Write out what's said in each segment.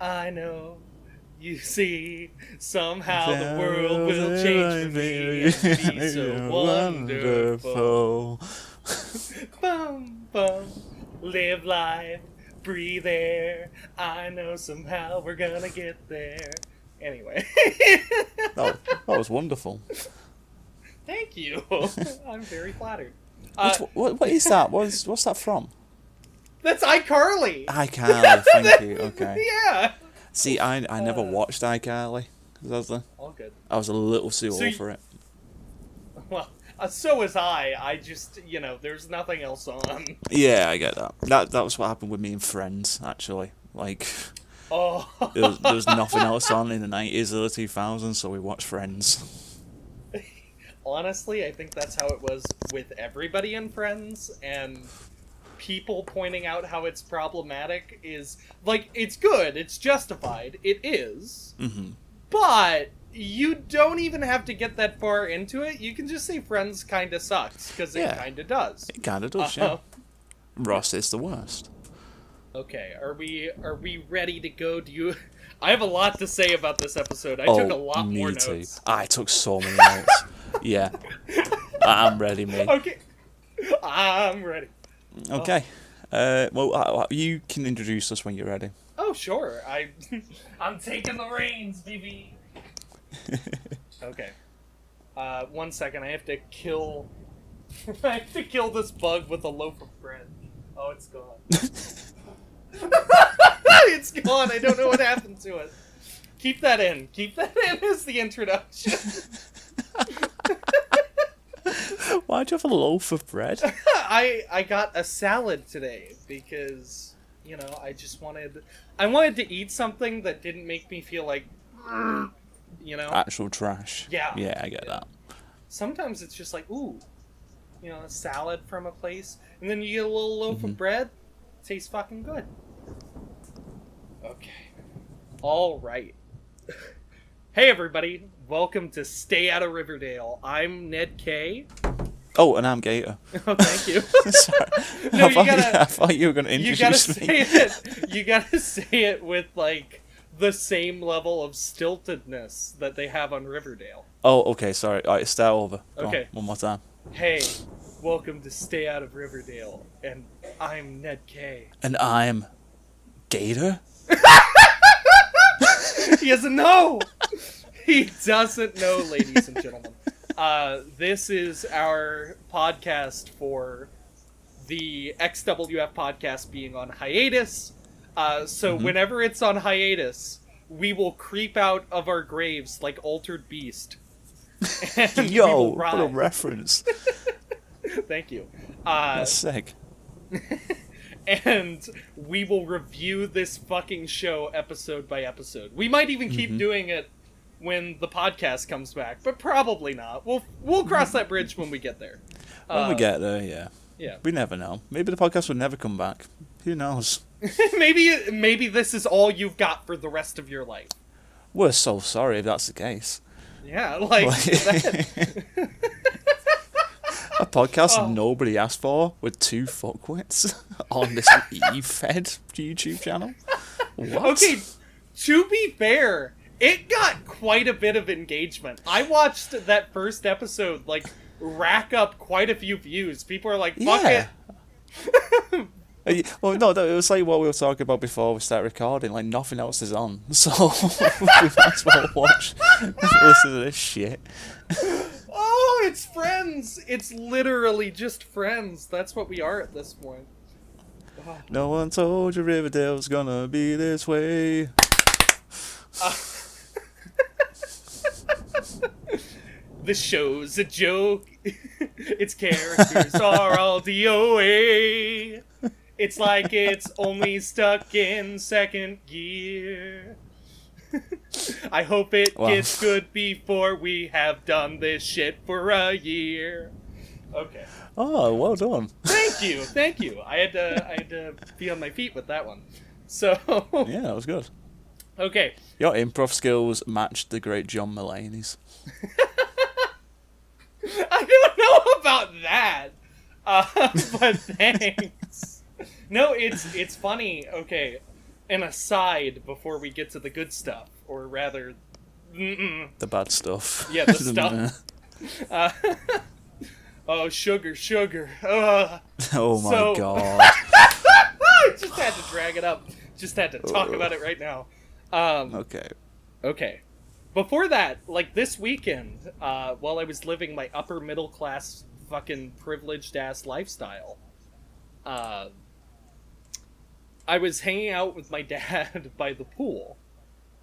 I know. You see, somehow the world will change for me and be so wonderful. Bum, bum. Live life, breathe air. I know somehow we're gonna get there. Anyway. That was wonderful. Thank you. I'm very flattered. What is that? What's that from? That's iCarly. iCarly, thank you. Okay. Yeah. See, I never watched iCarly. All good. I was a little too old for it. Well, so was I. I just, there's nothing else on. Yeah, I get that. That was what happened with me and Friends, actually. Like, oh, there was nothing else on in the 90s or the 2000s, so we watched Friends. Honestly, I think that's how it was with everybody in Friends, and people pointing out how it's problematic is, like, it's good, it's justified, it is, but you don't even have to get that far into it. You can just say Friends kinda sucks, because it kinda does. It kinda does, yeah. Ross is the worst. Okay, are we ready to go? I have a lot to say about this episode. I took a lot more notes. Me too. I took so many notes. Yeah. I'm ready, mate. Okay. I'm ready. Okay. Well, you can introduce us when you're ready. Oh, sure. I'm taking the reins, baby. Okay. 1 second. I have to kill this bug with a loaf of bread. Oh, it's gone. It's gone. I don't know what happened to it. Keep that in. Keep that in as the introduction. Why'd you have a loaf of bread? I got a salad today because, I just wanted to eat something that didn't make me feel like, Actual trash. Yeah. Yeah, I get that. Sometimes it's just like, ooh, a salad from a place, and then you get a little loaf of bread. Tastes fucking good. Okay. All right. Hey, everybody. Welcome to Stay Out of Riverdale. I'm Ned K. Oh, and I'm Gator. Oh, thank you. Sorry. No, I thought you were going to introduce me. You gotta say it with, like, the same level of stiltedness that they have on Riverdale. Oh, okay, sorry. All right, start over. Go okay. On, one more time. Hey, welcome to Stay Out of Riverdale, and I'm Ned K. And I'm Gator? He doesn't know! He doesn't know, ladies and gentlemen. This is our podcast for the XWF podcast being on hiatus. So whenever it's on hiatus, we will creep out of our graves like Altered Beast. And Yo, what a reference. Thank you. That's sick. And we will review this fucking show episode by episode. We might even keep doing it when the podcast comes back, but probably not. We'll cross that bridge when we get there. When we get there, yeah. Yeah. We never know. Maybe the podcast will never come back. Who knows? maybe this is all you've got for the rest of your life. We're so sorry if that's the case. Yeah, like a podcast nobody asked for with two fuckwits on this E-fed YouTube channel. What? Okay, to be fair, it got quite a bit of engagement. I watched that first episode, like, rack up quite a few views. People are like, fuck it. Well, no, it was like what we were talking about before we started recording. Like, nothing else is on, so we might as well listen to this shit. Oh, it's Friends! It's literally just Friends. That's what we are at this point. Oh. No one told you Riverdale's gonna be this way. The show's a joke. Its characters are all DOA. It's like it's only stuck in second gear. I hope it gets good before we have done this shit for a year. Okay. Oh, well done. Thank you. I had to be on my feet with that one. So yeah, that was good. Okay. Your improv skills matched the great John Mulaney's. I don't know about that, but thanks. No, it's funny. Okay, an aside before we get to the good stuff, or rather, The bad stuff. Yeah, the stuff. Oh, sugar. Oh my god. I just had to drag it up. Just had to talk about it right now. Okay. Before that, like this weekend, while I was living my upper middle class fucking privileged ass lifestyle, I was hanging out with my dad by the pool,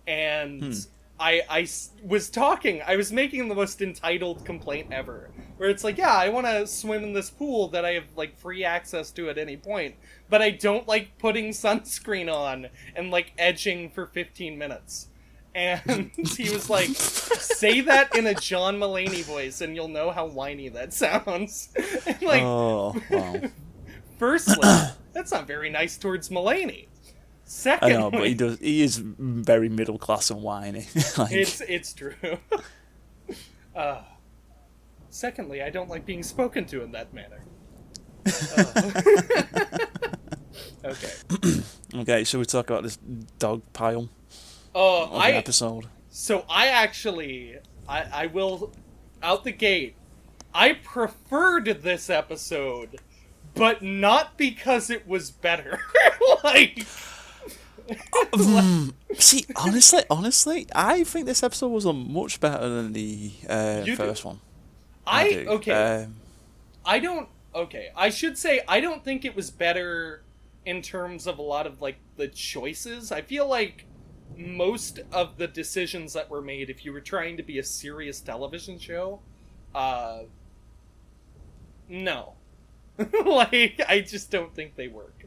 and I was making the most entitled complaint ever, where it's like, yeah, I want to swim in this pool that I have, like, free access to at any point, but I don't like putting sunscreen on and, like, edging for 15 minutes. And he was like, say that in a John Mulaney voice and you'll know how whiny that sounds. And, like, oh, wow. Firstly, that's not very nice towards Mulaney. Secondly, I know, but he is very middle class and whiny. Like... It's true. Secondly, I don't like being spoken to in that manner. Okay. Okay, shall we talk about this dog pile? Episode. So I will, out the gate, I preferred this episode, but not because it was better. Like... See, honestly, I think this episode was much better than the first one. I should say I don't think it was better in terms of a lot of, like, the choices. I feel like most of the decisions that were made, if you were trying to be a serious television show, no. Like, I just don't think they work.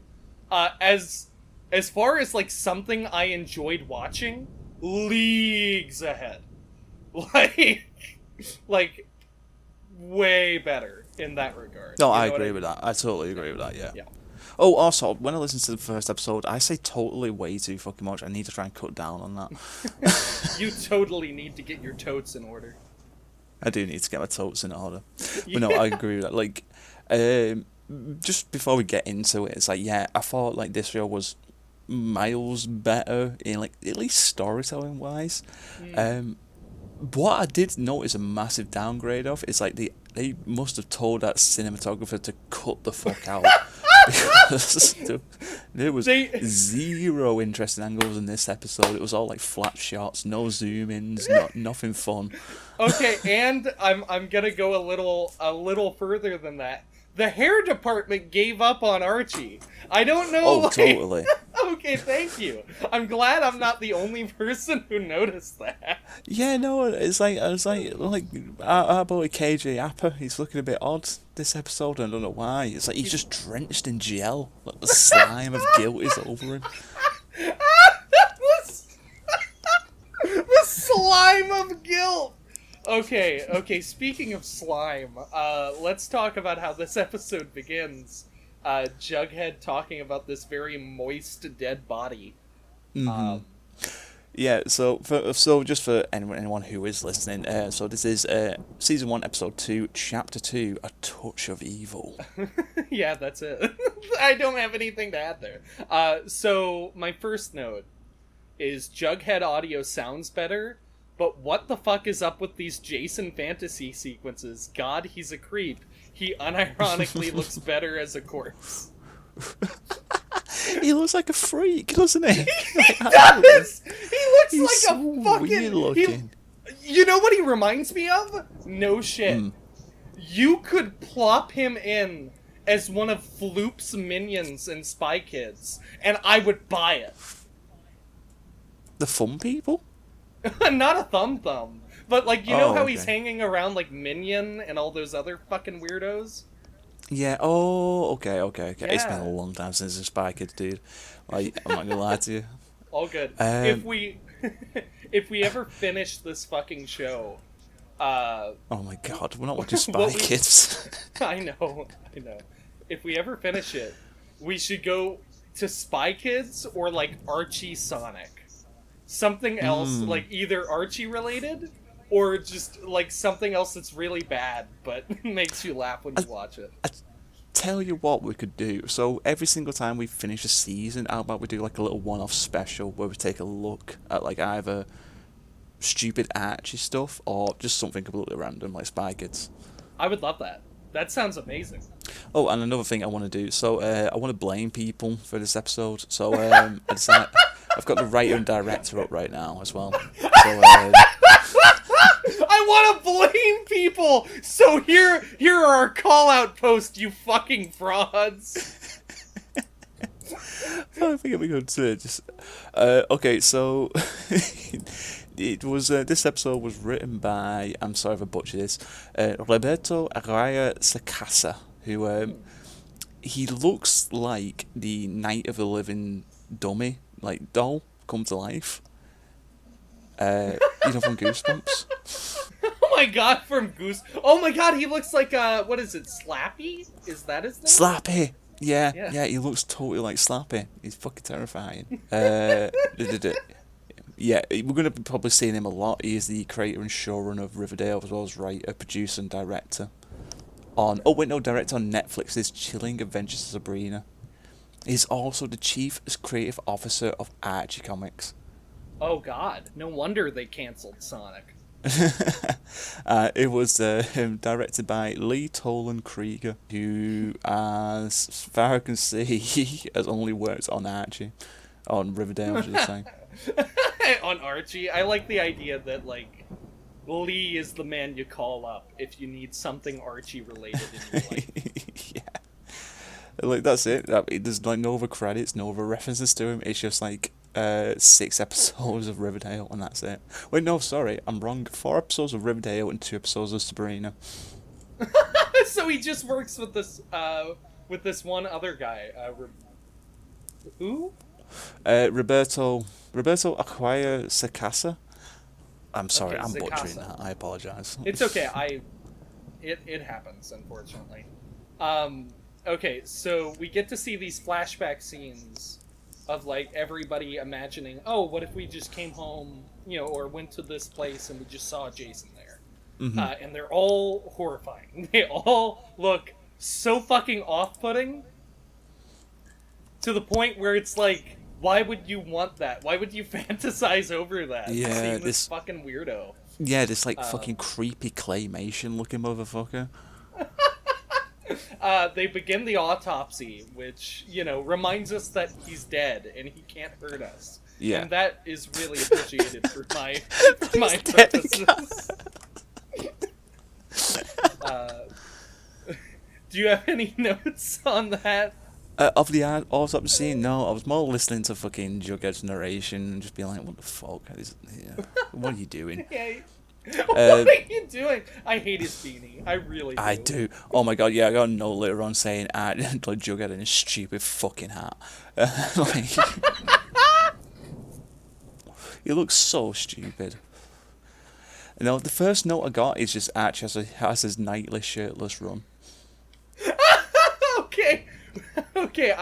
As far as, like, something I enjoyed watching, leagues ahead. Like, way better in that regard. No, I agree with that. I totally agree with that, yeah. Oh, also, when I listened to the first episode, I say totally way too fucking much. I need to try and cut down on that. You totally need to get your totes in order. I do need to get my totes in order. But no, I agree with that. Like, just before we get into it, it's like, yeah, I thought, like, this show was miles better in, like, at least storytelling wise. What I did notice a massive downgrade of is, like, they must have told that cinematographer to cut the fuck out. Because there was zero interesting angles in this episode. It was all like flat shots, no zoom-ins, nothing fun. Okay, and I'm gonna go a little further than that. The hair department gave up on Archie. I don't know. Oh, like... totally. Okay, thank you. I'm glad I'm not the only person who noticed that. Yeah, no, it's like our boy KJ Appa. He's looking a bit odd this episode. I don't know why. It's like he's just drenched in gel. Like the slime of guilt is over him. The slime of guilt. Okay, speaking of slime, let's talk about how this episode begins. Jughead talking about this very moist, dead body. Mm-hmm. Yeah, so just for anyone who is listening, so this is Season 1, Episode 2, Chapter 2, A Touch of Evil. Yeah, that's it. I don't have anything to add there. So, my first note is Jughead audio sounds better, but what the fuck is up with these Jason fantasy sequences? God, he's a creep. He unironically looks better as a corpse. He looks like a freak, doesn't he? He does! He looks like so a fucking... weird looking. You know what he reminds me of? No shit. You could plop him in as one of Floop's minions in Spy Kids, and I would buy it. The fun people? Not a thumb, but, like, you know how he's hanging around, like, Minion and all those other fucking weirdos? Yeah, okay. Yeah. It's been a long time since the Spy Kids, dude. Like, I'm not gonna lie to you. All good. If we ever finish this fucking show... oh my god, we're not watching Spy Kids. I know. If we ever finish it, we should go to Spy Kids or, like, Archie Sonic. Something else, like, either Archie related, or just, like, something else that's really bad, but makes you laugh when you watch it. tell you what we could do. So every single time we finish a season, how about we do like a little one-off special where we take a look at like either stupid Archie stuff or just something completely random like Spy Kids. I would love that. That sounds amazing. Oh, and another thing I want to do. So I want to blame people for this episode. So I've got the writer and director up right now as well. So I want to blame people. So here are our call out posts, you fucking frauds. I think it'd be good to just. Okay, so it was. This episode was written by. I'm sorry if I butchered this. Roberto Araya Sacasa, who he looks like the Night of the Living Dummy, like doll, come to life. You know, from Goosebumps. Oh my god, from Goose. Oh my god, he looks like what is it? Slappy? Is that his name? Slappy. Yeah, he looks totally like Slappy. He's fucking terrifying. Yeah, we're going to be probably seeing him a lot. He is the creator and showrunner of Riverdale, as well as writer, producer, and director. Director on Netflix's Chilling Adventures of Sabrina. He's also the chief creative officer of Archie Comics. Oh god, no wonder they cancelled Sonic. It was directed by Lee Tolan Krieger, who, as far as I can see, has only worked on Archie. On Riverdale, I should say. On Archie, I like the idea that, like, Lee is the man you call up if you need something Archie related in your life. Yeah. Like, that's it. There's like no other credits, no other references to him. It's just like 6 episodes of Riverdale, and that's it. Wait, no, sorry, I'm wrong. 4 episodes of Riverdale and 2 episodes of Sabrina. So he just works with this one other guy. Who? Roberto Acquire Sacasa. I'm sorry, Okay, I'm Sacasa. butchering that. I apologize. It's okay. It happens, unfortunately. Okay, so we get to see these flashback scenes of, like, everybody imagining, oh, what if we just came home, or went to this place and we just saw Jason there. Mm-hmm. And they're all horrifying. They all look so fucking off-putting to the point where it's like, why would you want that? Why would you fantasize over that? Yeah, seeing this fucking weirdo. Yeah, this like fucking creepy claymation looking motherfucker. They begin the autopsy, which, reminds us that he's dead and he can't hurt us. Yeah. And that is really appreciated for my purposes. Do you have any notes on that? Of the autopsy, no, I was more listening to fucking Jughead's narration and just being like, what the fuck? What are you doing? Yeah. What are you doing? I hate his beanie. I really do. I do. Oh my god, yeah, I got a note later on saying like Jughead in his stupid fucking hat. Like, he looks so stupid. The first note I got is just Archie has his nightly shirtless run. Okay,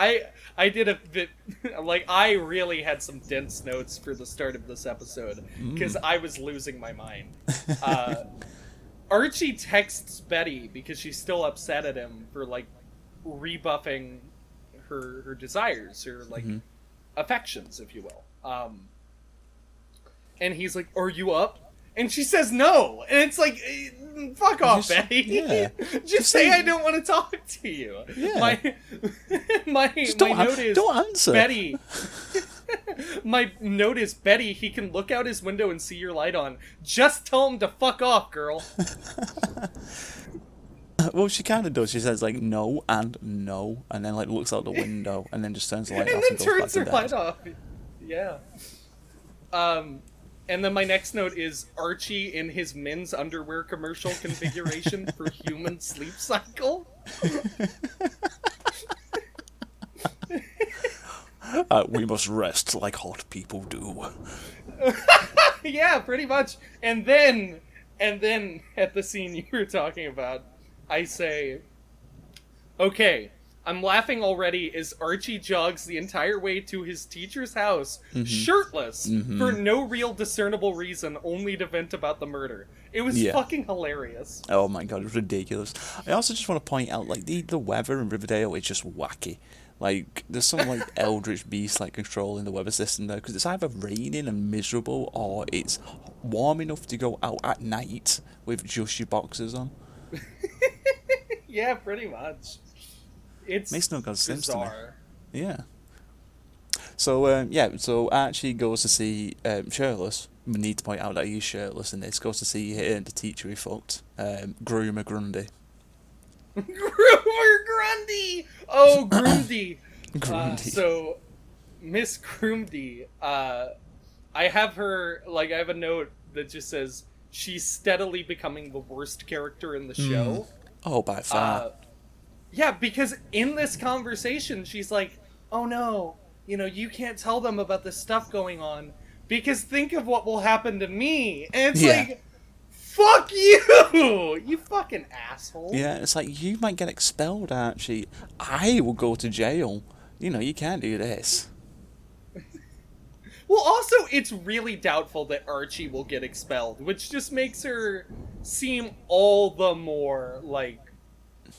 I did a bit, like, I really had some dense notes for the start of this episode, because I was losing my mind. Archie texts Betty because she's still upset at him for, like, rebuffing her desires, her, like, affections, if you will. And he's like, are you up? And she says no! And it's like, fuck off, Betty. Yeah. Just say I don't want to talk to you. Yeah. My note is, don't answer. Betty. My note is, Betty, he can look out his window and see your light on. Just tell him to fuck off, girl. Well, she kind of does. She says like no and no, and then like looks out the window, and then just turns the light off and goes turns back her to light bed. off. Yeah. And then my next note is Archie in his men's underwear commercial configuration for human sleep cycle. We must rest like hot people do. Yeah, pretty much. And then at the scene you were talking about, I say, okay, I'm laughing already as Archie jogs the entire way to his teacher's house, shirtless, for no real discernible reason, only to vent about the murder. It was fucking hilarious. Oh my god, it was ridiculous. I also just want to point out, like, the weather in Riverdale is just wacky. Like, there's some, like, eldritch beast, like, controlling the weather system there, because it's either raining and miserable, or it's warm enough to go out at night with just your boxers on. Yeah, pretty much. It's makes no god sense to me. bizarre. Yeah. So Archie goes to see shirtless. We need to point out that he's shirtless in this. Goes to see the teacher he fucked, Groomer Grundy. Groomer Grundy! Oh, Grundy! Grundy. So, Miss Grundy, I have her, like, I have a note that just says, she's steadily becoming the worst character in the show. Oh, by far. Yeah, because in this conversation, she's like, oh no, you can't tell them about this stuff going on, because think of what will happen to me. And it's like, fuck you! You fucking asshole. Yeah, it's like, you might get expelled, Archie. I will go to jail. You can't do this. Well, also, it's really doubtful that Archie will get expelled, which just makes her seem all the more, like,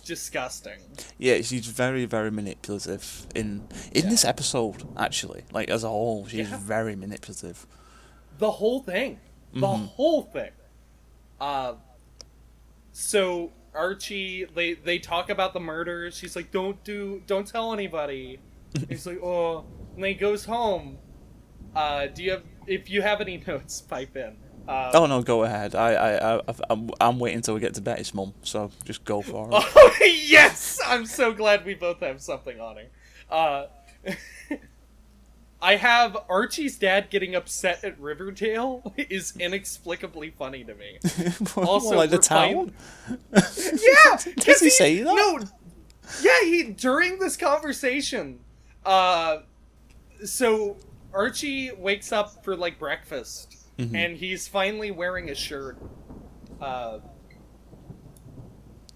disgusting. Yeah, she's very, very manipulative in this episode, actually. Like, as a whole, she's very manipulative. The whole thing. The whole thing. So, Archie, they talk about the murder. She's like, don't tell anybody. He's like, oh. And then he goes home. If you have any notes, pipe in. Oh no, go ahead. I'm waiting until we get to Betty's mum, so just go for it. Oh yes, I'm so glad we both have something on it. I have Archie's dad getting upset at Riverdale is inexplicably funny to me. Also, like the town. Yeah, does he say that? No. Yeah, during this conversation. So Archie wakes up for like breakfast. And he's finally wearing a shirt.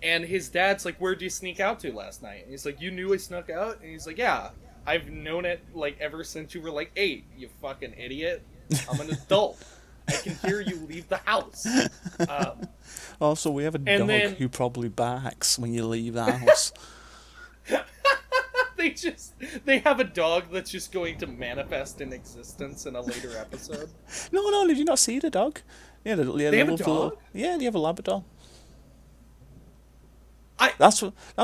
And his dad's like, where'd you sneak out to last night? And he's like, you knew I snuck out? And he's like, yeah, I've known it, like, ever since you were, like, 8, you fucking idiot. I'm an adult. I can hear you leave the house. Also, we have a dog who probably barks when you leave the house. They have a dog that's just going to manifest in existence in a later episode. No, did you not see the dog? Yeah, they have a dog? Yeah, they have a Labrador. That's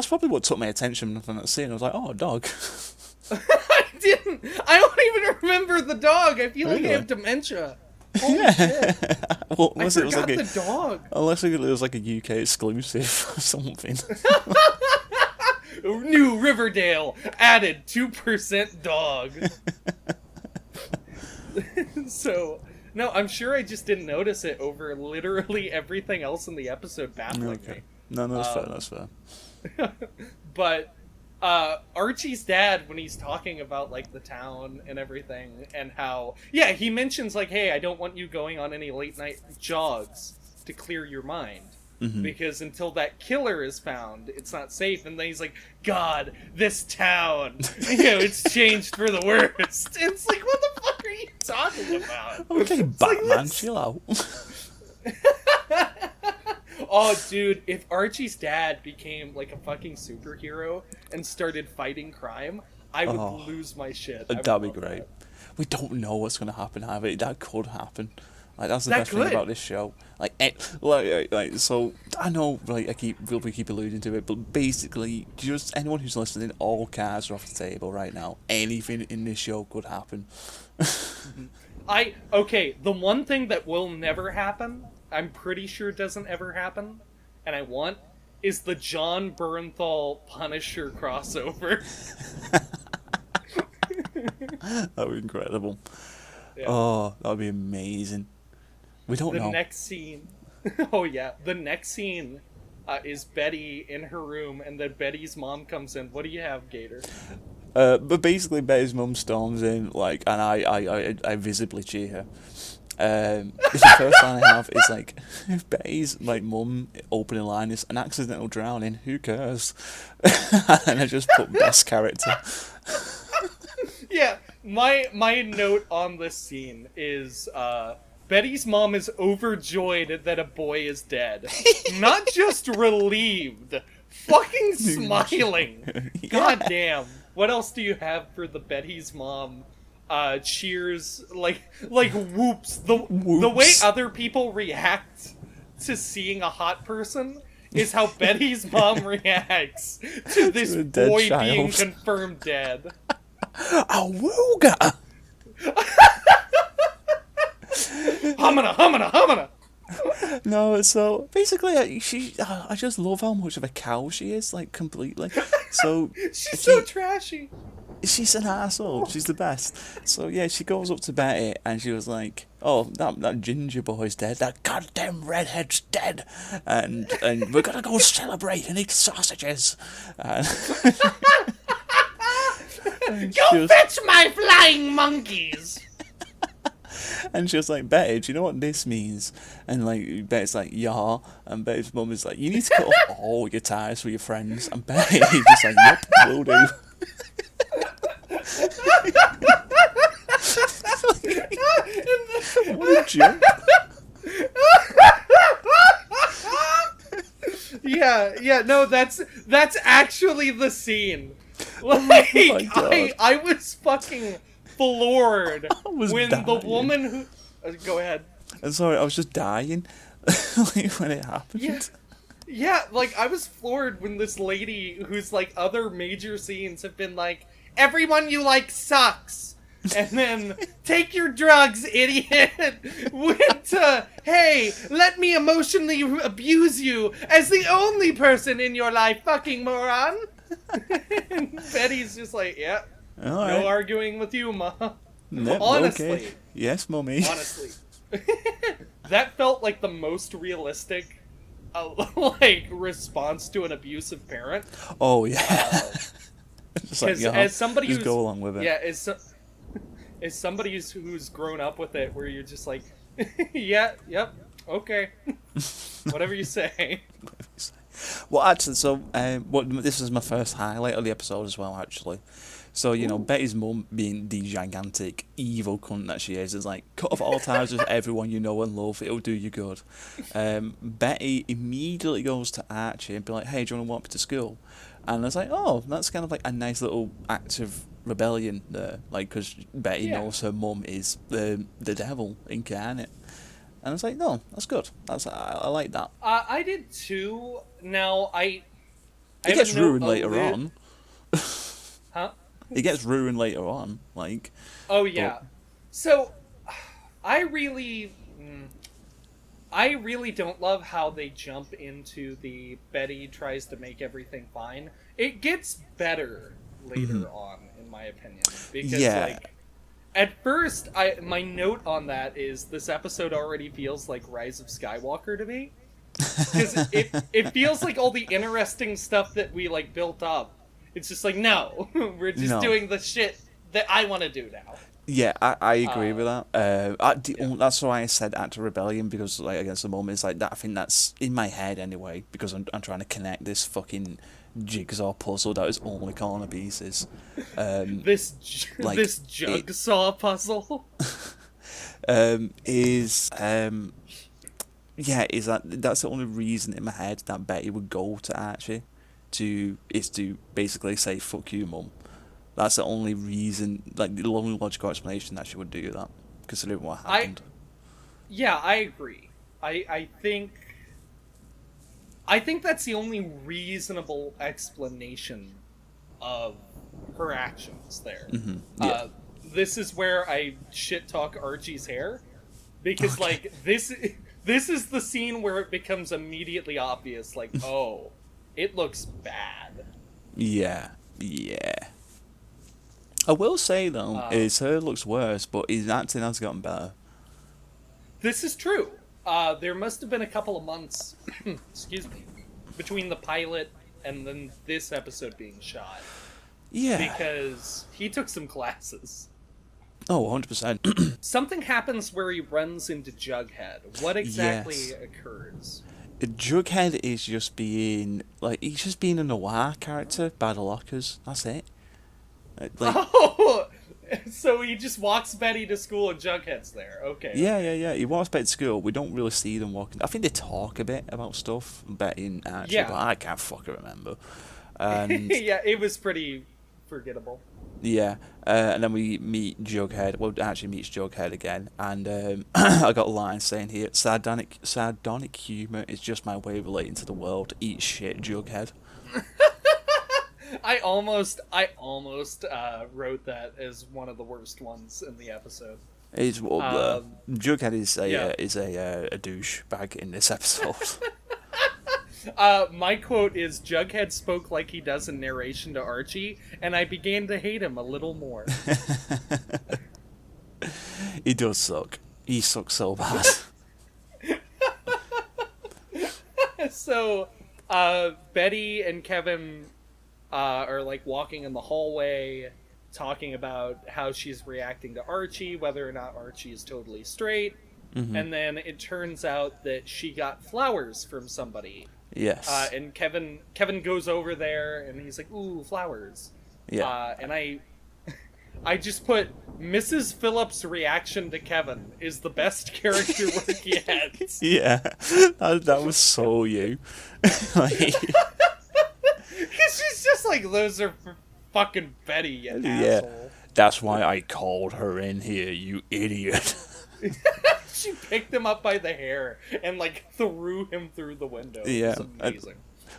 probably what took my attention from that scene. I was like, oh, a dog. I don't even remember the dog. I feel like I have dementia. Holy shit. Well, I forgot the dog. Unless it was like a UK exclusive or something. New Riverdale added 2% dog. So, no, I'm sure I just didn't notice it over literally everything else in the episode baffling me. No, that's fair. But Archie's dad, when he's talking about like the town and everything, and how he mentions like, hey, I don't want you going on any late night jogs to clear your mind. Because until that killer is found, it's not safe. And then he's like, God, this town, it's changed for the worst. It's like, what the fuck are you talking about? Okay, Batman, chill out. Oh, dude, if Archie's dad became like a fucking superhero and started fighting crime, I would lose my shit. That'd be great. We don't know what's going to happen, have it? That could happen. Like, that's the best thing about this show. So I know, we keep alluding to it, but basically, just anyone who's listening, all cards are off the table right now. Anything in this show could happen. The one thing that will never happen, I'm pretty sure doesn't ever happen, and I want, is the John Bernthal Punisher crossover. That would be incredible. Yeah. Oh, that would be amazing. We don't know. The next scene. Oh, yeah. The next scene is Betty in her room, and then Betty's mom comes in. What do you have, Gator? But basically, Betty's mum storms in, and I visibly cheer her. The first line I have is like, Betty's like mum opening line is an accidental drowning. Who cares? And I just put best character. Yeah, my note on this scene is Betty's mom is overjoyed that a boy is dead. Not just relieved, fucking smiling. Yeah. God damn. What else do you have for the Betty's mom? Cheers, like whoops. The way other people react to seeing a hot person is how Betty's mom reacts to this boy being confirmed dead. Awooga! Humana. No, so basically, I just love how much of a cow she is, like, completely. So She's so trashy. She's an asshole. She's the best. So yeah, she goes up to Betty and she was like, "Oh, that ginger boy's dead. That goddamn redhead's dead, and we're gonna go celebrate and eat sausages." And Go fetch my flying monkeys! And she was like, "Betty, do you know what this means?" And like Betty's like, "Yeah." And Betty's mum is like, "You need to cut off all your ties with your friends." And Betty just like, "Yep, will do." What a joke. Yeah, no, that's actually the scene. Like, I was fucking floored when dying. the woman who... go ahead. I'm sorry, I was just dying like, when it happened. Yeah, like, I was floored when this lady, whose, like, other major scenes have been like, everyone you like sucks. And then, take your drugs, idiot. Went to, hey, let me emotionally abuse you as the only person in your life, fucking moron. And Betty's just like, yeah, no arguing with you, Ma. Nope, honestly. Okay. Yes, Mummy. Honestly. That felt like the most realistic, like, response to an abusive parent. Oh, yeah. Just like, as somebody just who's, go along with it. Yeah, as somebody who's grown up with it, where you're just like, yeah, yep, okay, whatever you say. Well, actually, so this is my first highlight of the episode as well, actually. So, you know, Betty's mum, being the gigantic evil cunt that she is like, cut off all ties with everyone you know and love, it'll do you good. Betty immediately goes to Archie and be like, "Hey, do you want to walk me to school?" And I was like, oh, that's kind of like a nice little act of rebellion there, like, because Betty knows her mum is the devil incarnate. And I was like, no, that's good. I like that. I did too. Now, it gets ruined later on. Huh? It gets ruined later on, like. Oh, yeah. But... So, I really don't love how they jump into the Betty tries to make everything fine. It gets better later on, in my opinion. Because, like, at first, my note on that is this episode already feels like Rise of Skywalker to me. Because it feels like all the interesting stuff that we, like, built up. It's just like, no, we're just doing the shit that I want to do now. Yeah, I agree with that. That's why I said Act of Rebellion, because, like, against the moment, it's like that. I think that's in my head anyway, because I'm trying to connect this fucking jigsaw puzzle that is only corner pieces. This jigsaw puzzle is that's the only reason in my head that Betty would go to Archie to basically say fuck you, mum. That's the only reason, like, the only logical explanation that she would do that, considering what happened. I agree. I think that's the only reasonable explanation of her actions there. Mm-hmm. Yeah. This is where I shit talk Archie's hair, because like this is the scene where it becomes immediately obvious, like, oh, it looks bad. Yeah. I will say though, his hair looks worse, but his acting has gotten better. This is true. There must have been a couple of months, excuse me, between the pilot and then this episode being shot. Yeah. Because he took some classes. Oh, 100%. Something happens where he runs into Jughead. What exactly Yes. occurs? Jughead is just being, like, he's just being a noir character by the lockers. That's it. Like, Oh, so he just walks Betty to school and Jughead's there. Okay. yeah, Okay. yeah, yeah. He walks back to school. We don't really see them walking. I think they talk a bit about stuff, Betty and Archie, but Yeah. I can't fucking remember. And Yeah, it was pretty forgettable. yeah, and then we meet Jughead. Well, actually meets Jughead again, and I got a line saying here: sardonic humor is just my way of relating to the world. Eat shit, Jughead. I almost wrote that as one of the worst ones in the episode. Is well, Jughead is Yeah. a douche bag in this episode. My quote is Jughead spoke like he does in narration to Archie, and I began to hate him a little more. He does suck. He sucks so bad. So, Betty and Kevin are like walking in the hallway, talking about how she's reacting to Archie, whether or not Archie is totally straight. Mm-hmm. And then it turns out that she got flowers from somebody. Yes. And Kevin goes over there and he's like, "Ooh, flowers." Yeah. And I just put Mrs. Phillips' reaction to Kevin is the best character work yet. Yeah. That was so you. Like, She's just like, "Those are for fucking Betty, you yeah. asshole." That's why I called her in here, you idiot. She picked him up by the hair and like threw him through the window. Yeah. It was amazing.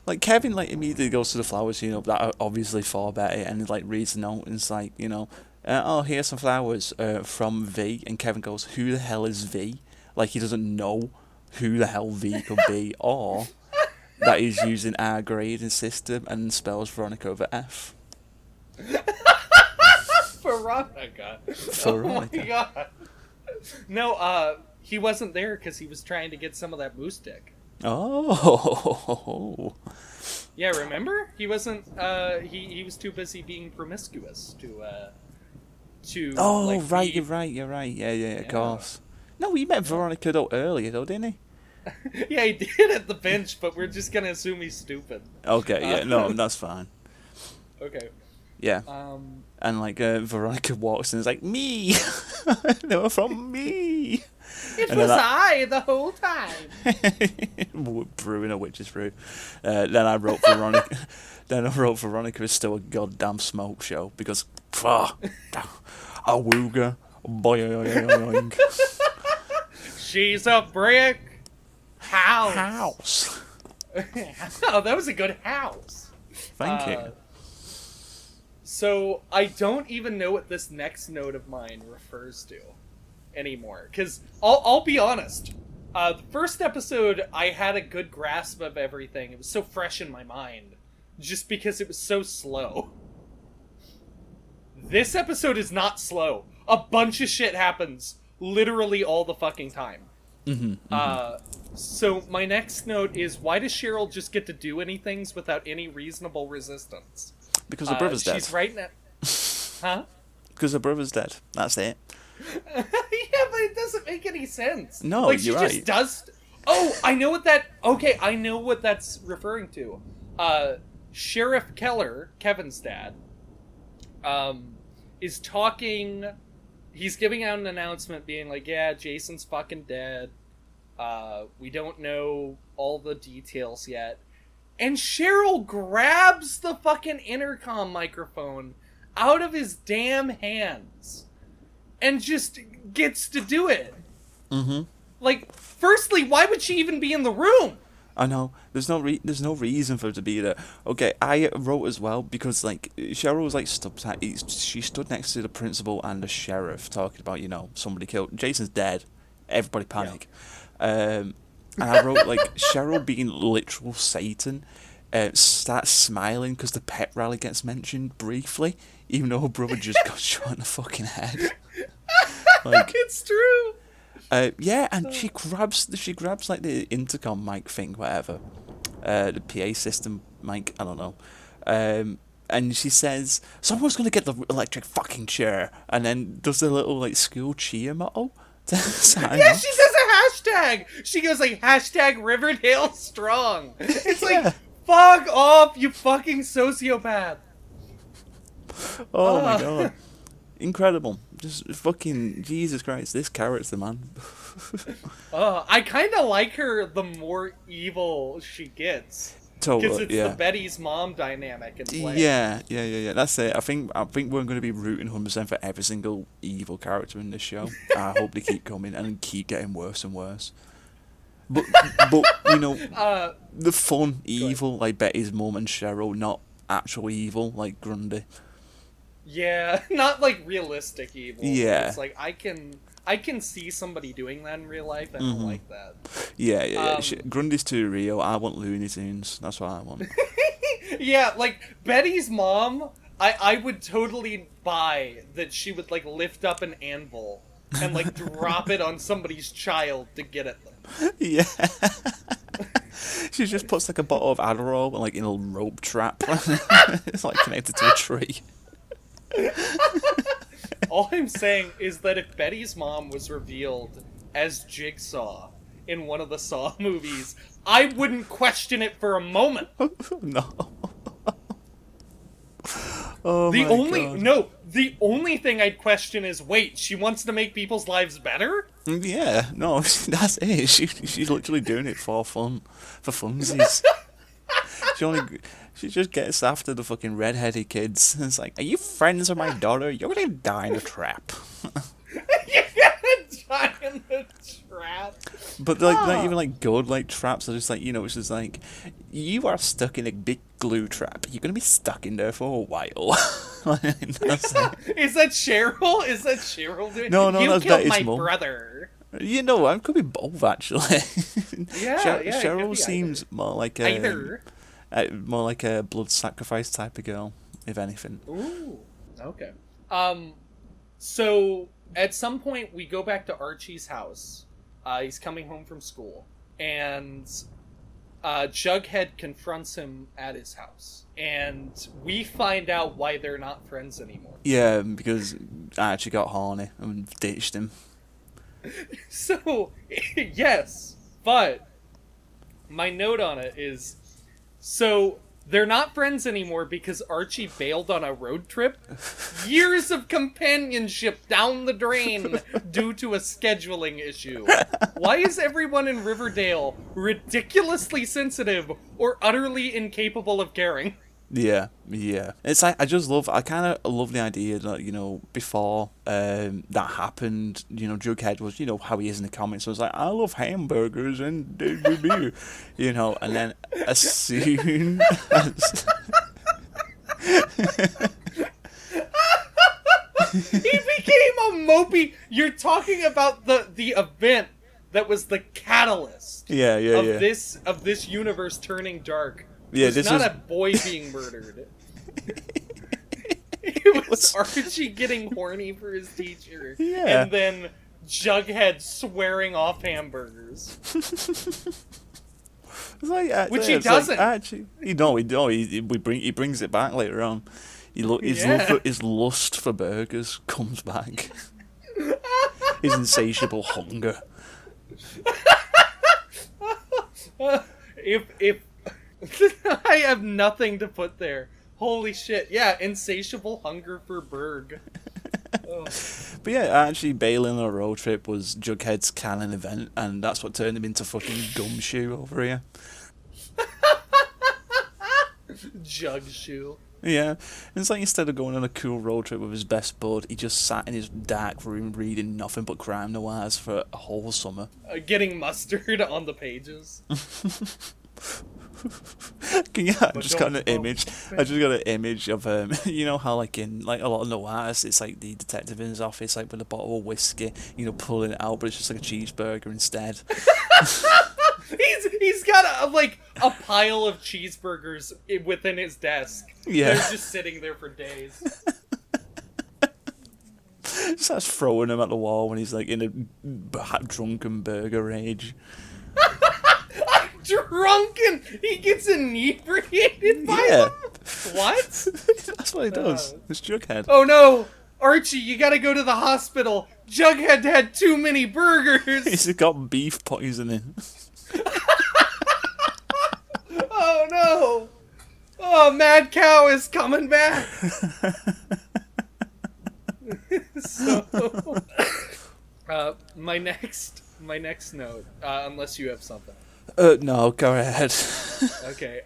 Like, Kevin, like, immediately goes to the flowers, you know, that are obviously for Betty, and, like, reads the note, and it's like, you know, oh, here's some flowers from V, and Kevin goes, who the hell is V? Like, he doesn't know who the hell V could be, or that he's using our grading system and spells Veronica over F. Veronica. Veronica. Oh my god. No, he wasn't there because he was trying to get some of that moose dick. Oh. Yeah, remember? He wasn't. He was too busy being promiscuous to. Oh, like, right, be... you're right. Yeah, of course. No, he met Veronica though earlier, though, didn't he? Yeah, he did at the bench, but we're just gonna assume he's stupid. Okay, yeah, no, that's fine. Okay. Yeah. And like Veronica walks in and is like, me! They were from me! It and was I the whole time! Brewing a witch's brew. Then I wrote Veronica. Then I wrote Veronica is still a goddamn smoke show because, awooga, boing. She's a brick house. House. Oh, that was a good house. Thank you. So I don't even know what this next note of mine refers to anymore. Because I'll be honest. The first episode, I had a good grasp of everything. It was so fresh in my mind. Just because it was so slow. This episode is not slow. A bunch of shit happens literally all the fucking time. So my next note is, why does Cheryl just get to do anything without any reasonable resistance? Because her brother's dead. She's right now. Huh? Because her brother's dead. That's it. Yeah, but it doesn't make any sense. No, like, you're she right. just does. Oh, I know what that. Okay, I know what that's referring to. Sheriff Keller, Kevin's dad, is talking. He's giving out an announcement, being like, "Yeah, Jason's fucking dead. We don't know all the details yet." And Cheryl grabs the fucking intercom microphone out of his damn hands and just gets to do it. Like, firstly, why would she even be in the room? I know. There's no reason for her to be there. Okay, I wrote as well because like Cheryl was like she stood next to the principal and the sheriff talking about, you know, somebody killed. Jason's dead. Everybody panic. Yeah. And I wrote like Cheryl being literal Satan. Starts smiling because the pet rally gets mentioned briefly, even though her brother just got shot in the fucking head. Like, it's true. Yeah, and she grabs like the intercom mic thing, whatever, the PA system mic, I don't know, and and she says, "Someone's gonna get the electric fucking chair," and then does a little like school cheer motto. Yeah, she says a hashtag. She goes like hashtag Riverdale strong. It's like, fuck off, you fucking sociopath. Oh my god. Incredible. Just fucking Jesus Christ, this character, man. I kind of like her the more evil she gets. Totally, because it's the Betty's mom dynamic in play. Yeah. That's it. I think we're going to be rooting 100% for every single evil character in this show. I hope they keep coming and keep getting worse and worse. But you know, the fun evil like Betty's mom and Cheryl, not actual evil like Grundy. Yeah, not like realistic evil. Yeah, it's like I can see somebody doing that in real life. I don't like that. Yeah. Grundy's too real. I want Looney Tunes. That's what I want. Yeah, like Betty's mom, I would totally buy that she would like lift up an anvil and like drop it on somebody's child to get at them. Yeah. She just puts like a bottle of Adderall like in a rope trap. It's like connected to a tree. All I'm saying is that if Betty's mom was revealed as Jigsaw in one of the Saw movies, I wouldn't question it for a moment. No. Oh the my only God. No, the only thing I'd question is, wait, she wants to make people's lives better? Yeah, no, that's it. She's literally doing it for fun, for funsies. She just gets after the fucking redheaded kids. It's like, are you friends with my daughter? You're gonna die in a trap. You're gonna die in the trap. But like, not even like good like traps. Are just like, you know, it's just like, you are stuck in a big glue trap. You're gonna be stuck in there for a while. That's it. Is that Cheryl? Is that Cheryl doing? No, you that's killed Betty's my mum. brother. You know, it could be both actually. Yeah, Cheryl seems more like a either. More like a blood sacrifice type of girl, if anything. Ooh, okay. So at some point we go back to Archie's house. He's coming home from school, and Jughead confronts him at his house, and we find out why they're not friends anymore. Yeah, because I actually got horny and ditched him. So, yes, but my note on it is, so they're not friends anymore because Archie bailed on a road trip. Years of companionship down the drain due to a scheduling issue. Why is everyone in Riverdale ridiculously sensitive or utterly incapable of caring? Yeah. It's like, I kind of love the idea that, you know, before that happened, you know, Jughead was, you know, how he is in the comics. So it's like, I love hamburgers and you know, and then as soon as He became a mopey. You're talking about the event that was the catalyst. Yeah. Of this universe turning dark. Yeah, It was not a boy being murdered. It was Archie getting horny for his teacher. Yeah. And then Jughead swearing off hamburgers. It's like, Which he doesn't. Like, actually, he brings it back later on. His lust for burgers comes back. His insatiable hunger. If I have nothing to put there. Holy shit. Yeah, insatiable hunger for Berg. Oh. But yeah, actually bailing on a road trip was Jughead's canon event, and that's what turned him into fucking Gumshoe over here. Jugshoe. Yeah, and it's like instead of going on a cool road trip with his best bud, he just sat in his dark room reading nothing but crime noirs for a whole summer. Getting mustard on the pages. I just got an image of you know how like in like a lot of noirs it's like the detective in his office like with a bottle of whiskey, you know, pulling it out, but it's just like a cheeseburger instead. He's got a pile of cheeseburgers within his desk. Yeah. They're just sitting there for days. Starts throwing them at the wall when he's like in a drunken burger rage. Drunken! He gets inebriated by them? What? That's what he does. It's Jughead. Oh no! Archie, you gotta go to the hospital. Jughead had too many burgers. He's got beef poisoning. Oh no! Oh, Mad Cow is coming back. So, my next note. Unless you have something. No, go ahead. Okay.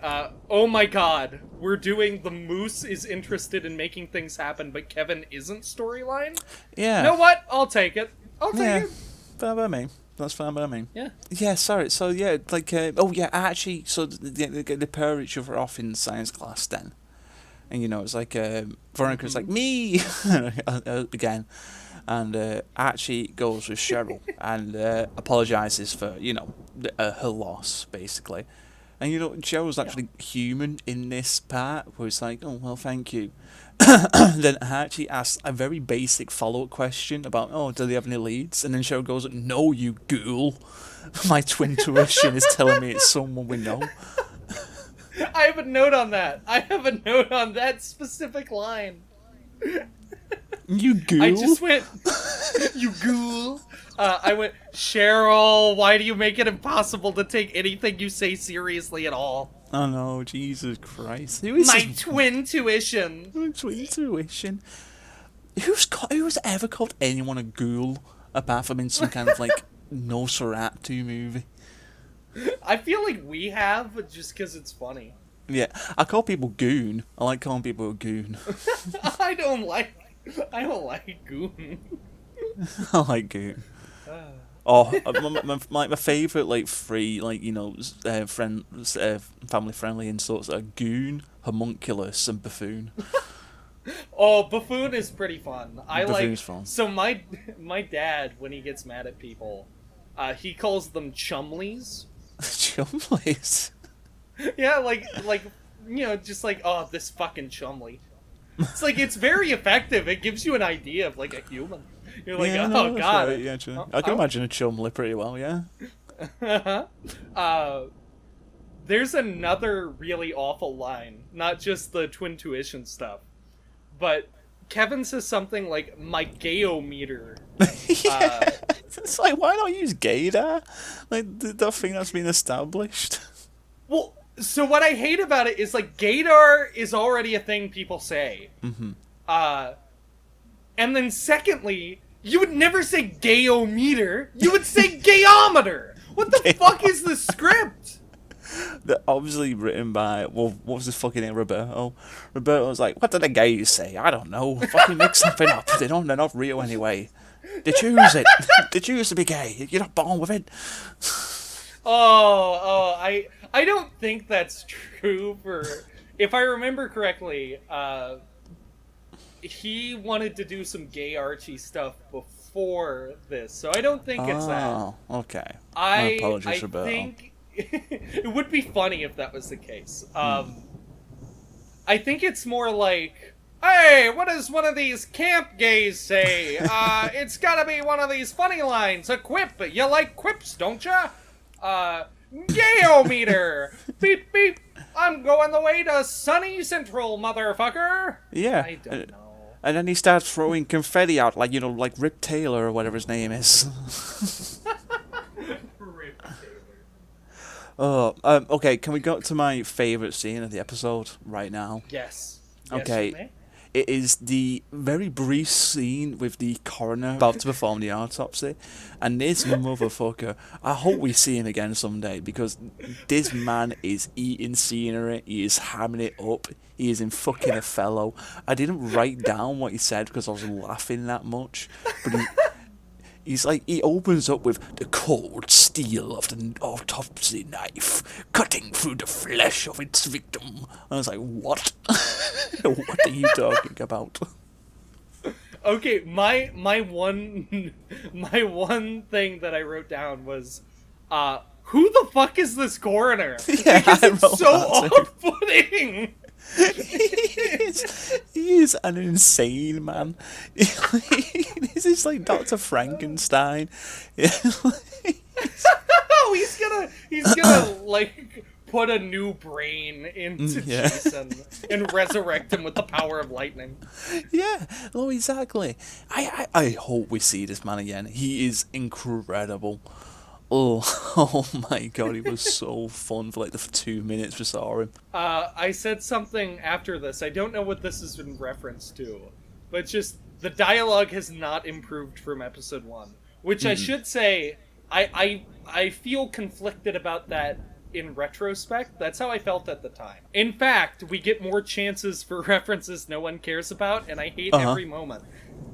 Oh my God, we're doing the Moose is interested in making things happen, but Kevin isn't storyline. Yeah. You know what? I'll take it. I'll take it. Fine by me. That's fine by me. Yeah. Yeah, sorry. So, yeah, like, actually, so they pair each other off in science class then. And, you know, it's like, Veronica's like, me! Again. And Archie goes with Cheryl and apologises for, you know, her loss, basically. And, you know, Cheryl's actually human in this part, where it's like, oh, well, thank you. Then Archie asks a very basic follow-up question about, oh, do they have any leads? And then Cheryl goes, no, you ghoul. My twin tuition is telling me it's someone we know. I have a note on that. I have a note on that specific line. You ghoul? I just went, you ghoul. I went, Cheryl, why do you make it impossible to take anything you say seriously at all? Oh no, Jesus Christ. Who is My twin tuition. My twin tuition. Who's ever called anyone a ghoul, apart from in some kind of, like, Nosferatu movie? I feel like we have, but just because it's funny. Yeah, I call people goon. I like calling people a goon. I don't like goon. I like goon. Oh, my favourite, like, three, like, you know, family friendly insults are goon, homunculus, and buffoon. Oh, buffoon is pretty fun. Buffoon's fun. So my dad, when he gets mad at people, he calls them chumleys. Chumleys? Yeah, like you know, just like, oh, this fucking chumley. It's like, it's very effective. It gives you an idea of, like, a human. You're like, yeah, oh, no, God. Right. Yeah, true. I can imagine a chumley pretty well, yeah. There's another really awful line. Not just the twin tuition stuff. But Kevin says something like, my gayometer. Yeah. It's like, why not use gaydar? Like, the thing that's been established. Well, so what I hate about it is, like, gaydar is already a thing people say. Mm-hmm. And then secondly, you would never say gayometer. You would say gayometer. What the fuck is the script? They're obviously written by, well, what was his fucking name, Roberto? Roberto was like, what did the gays say? I don't know. Fucking make something up. They're not real anyway. They choose it. They choose to be gay. You're not born with it. I don't think that's true. If I remember correctly, he wanted to do some gay Archie stuff before this, so I don't think it's that. Oh, okay. My apologies, Roberto. I think it would be funny if that was the case. I think it's more like, hey, what does one of these camp gays say? It's gotta be one of these funny lines. A quip. You like quips, don't ya? Gayometer! Beep, beep! I'm going the way to Sunny Central, motherfucker! Yeah. I don't know. And then he starts throwing confetti out, like, you know, like Rip Taylor or whatever his name is. Rip Oh, okay, can we go to my favourite scene of the episode right now? Yes. Okay. You may. It is the very brief scene with the coroner about to perform the autopsy. And this motherfucker, I hope we see him again someday, because this man is eating scenery, he is hamming it up, he is in fucking a fellow. I didn't write down what he said because I was laughing that much, but he's like, he opens up with the cold steel of the autopsy knife cutting through the flesh of its victim. I was like, what? What are you talking about? Okay, my one thing that I wrote down was, who the fuck is this coroner? Yeah, because I it's wrote so that too. off-putting. He is an insane man. This is like Dr. Frankenstein. Oh, he's gonna like put a new brain into Yeah. Jason and resurrect him with the power of lightning. Yeah, no, exactly. I hope we see this man again. He is incredible. Oh, oh my god, he was so fun for like the 2 minutes we saw him. I said something after this. I don't know what this is in reference to, but just the dialogue has not improved from episode 1. Which I should say, I feel conflicted about that in retrospect. That's how I felt at the time. In fact, we get more chances for references no one cares about, and I hate every moment.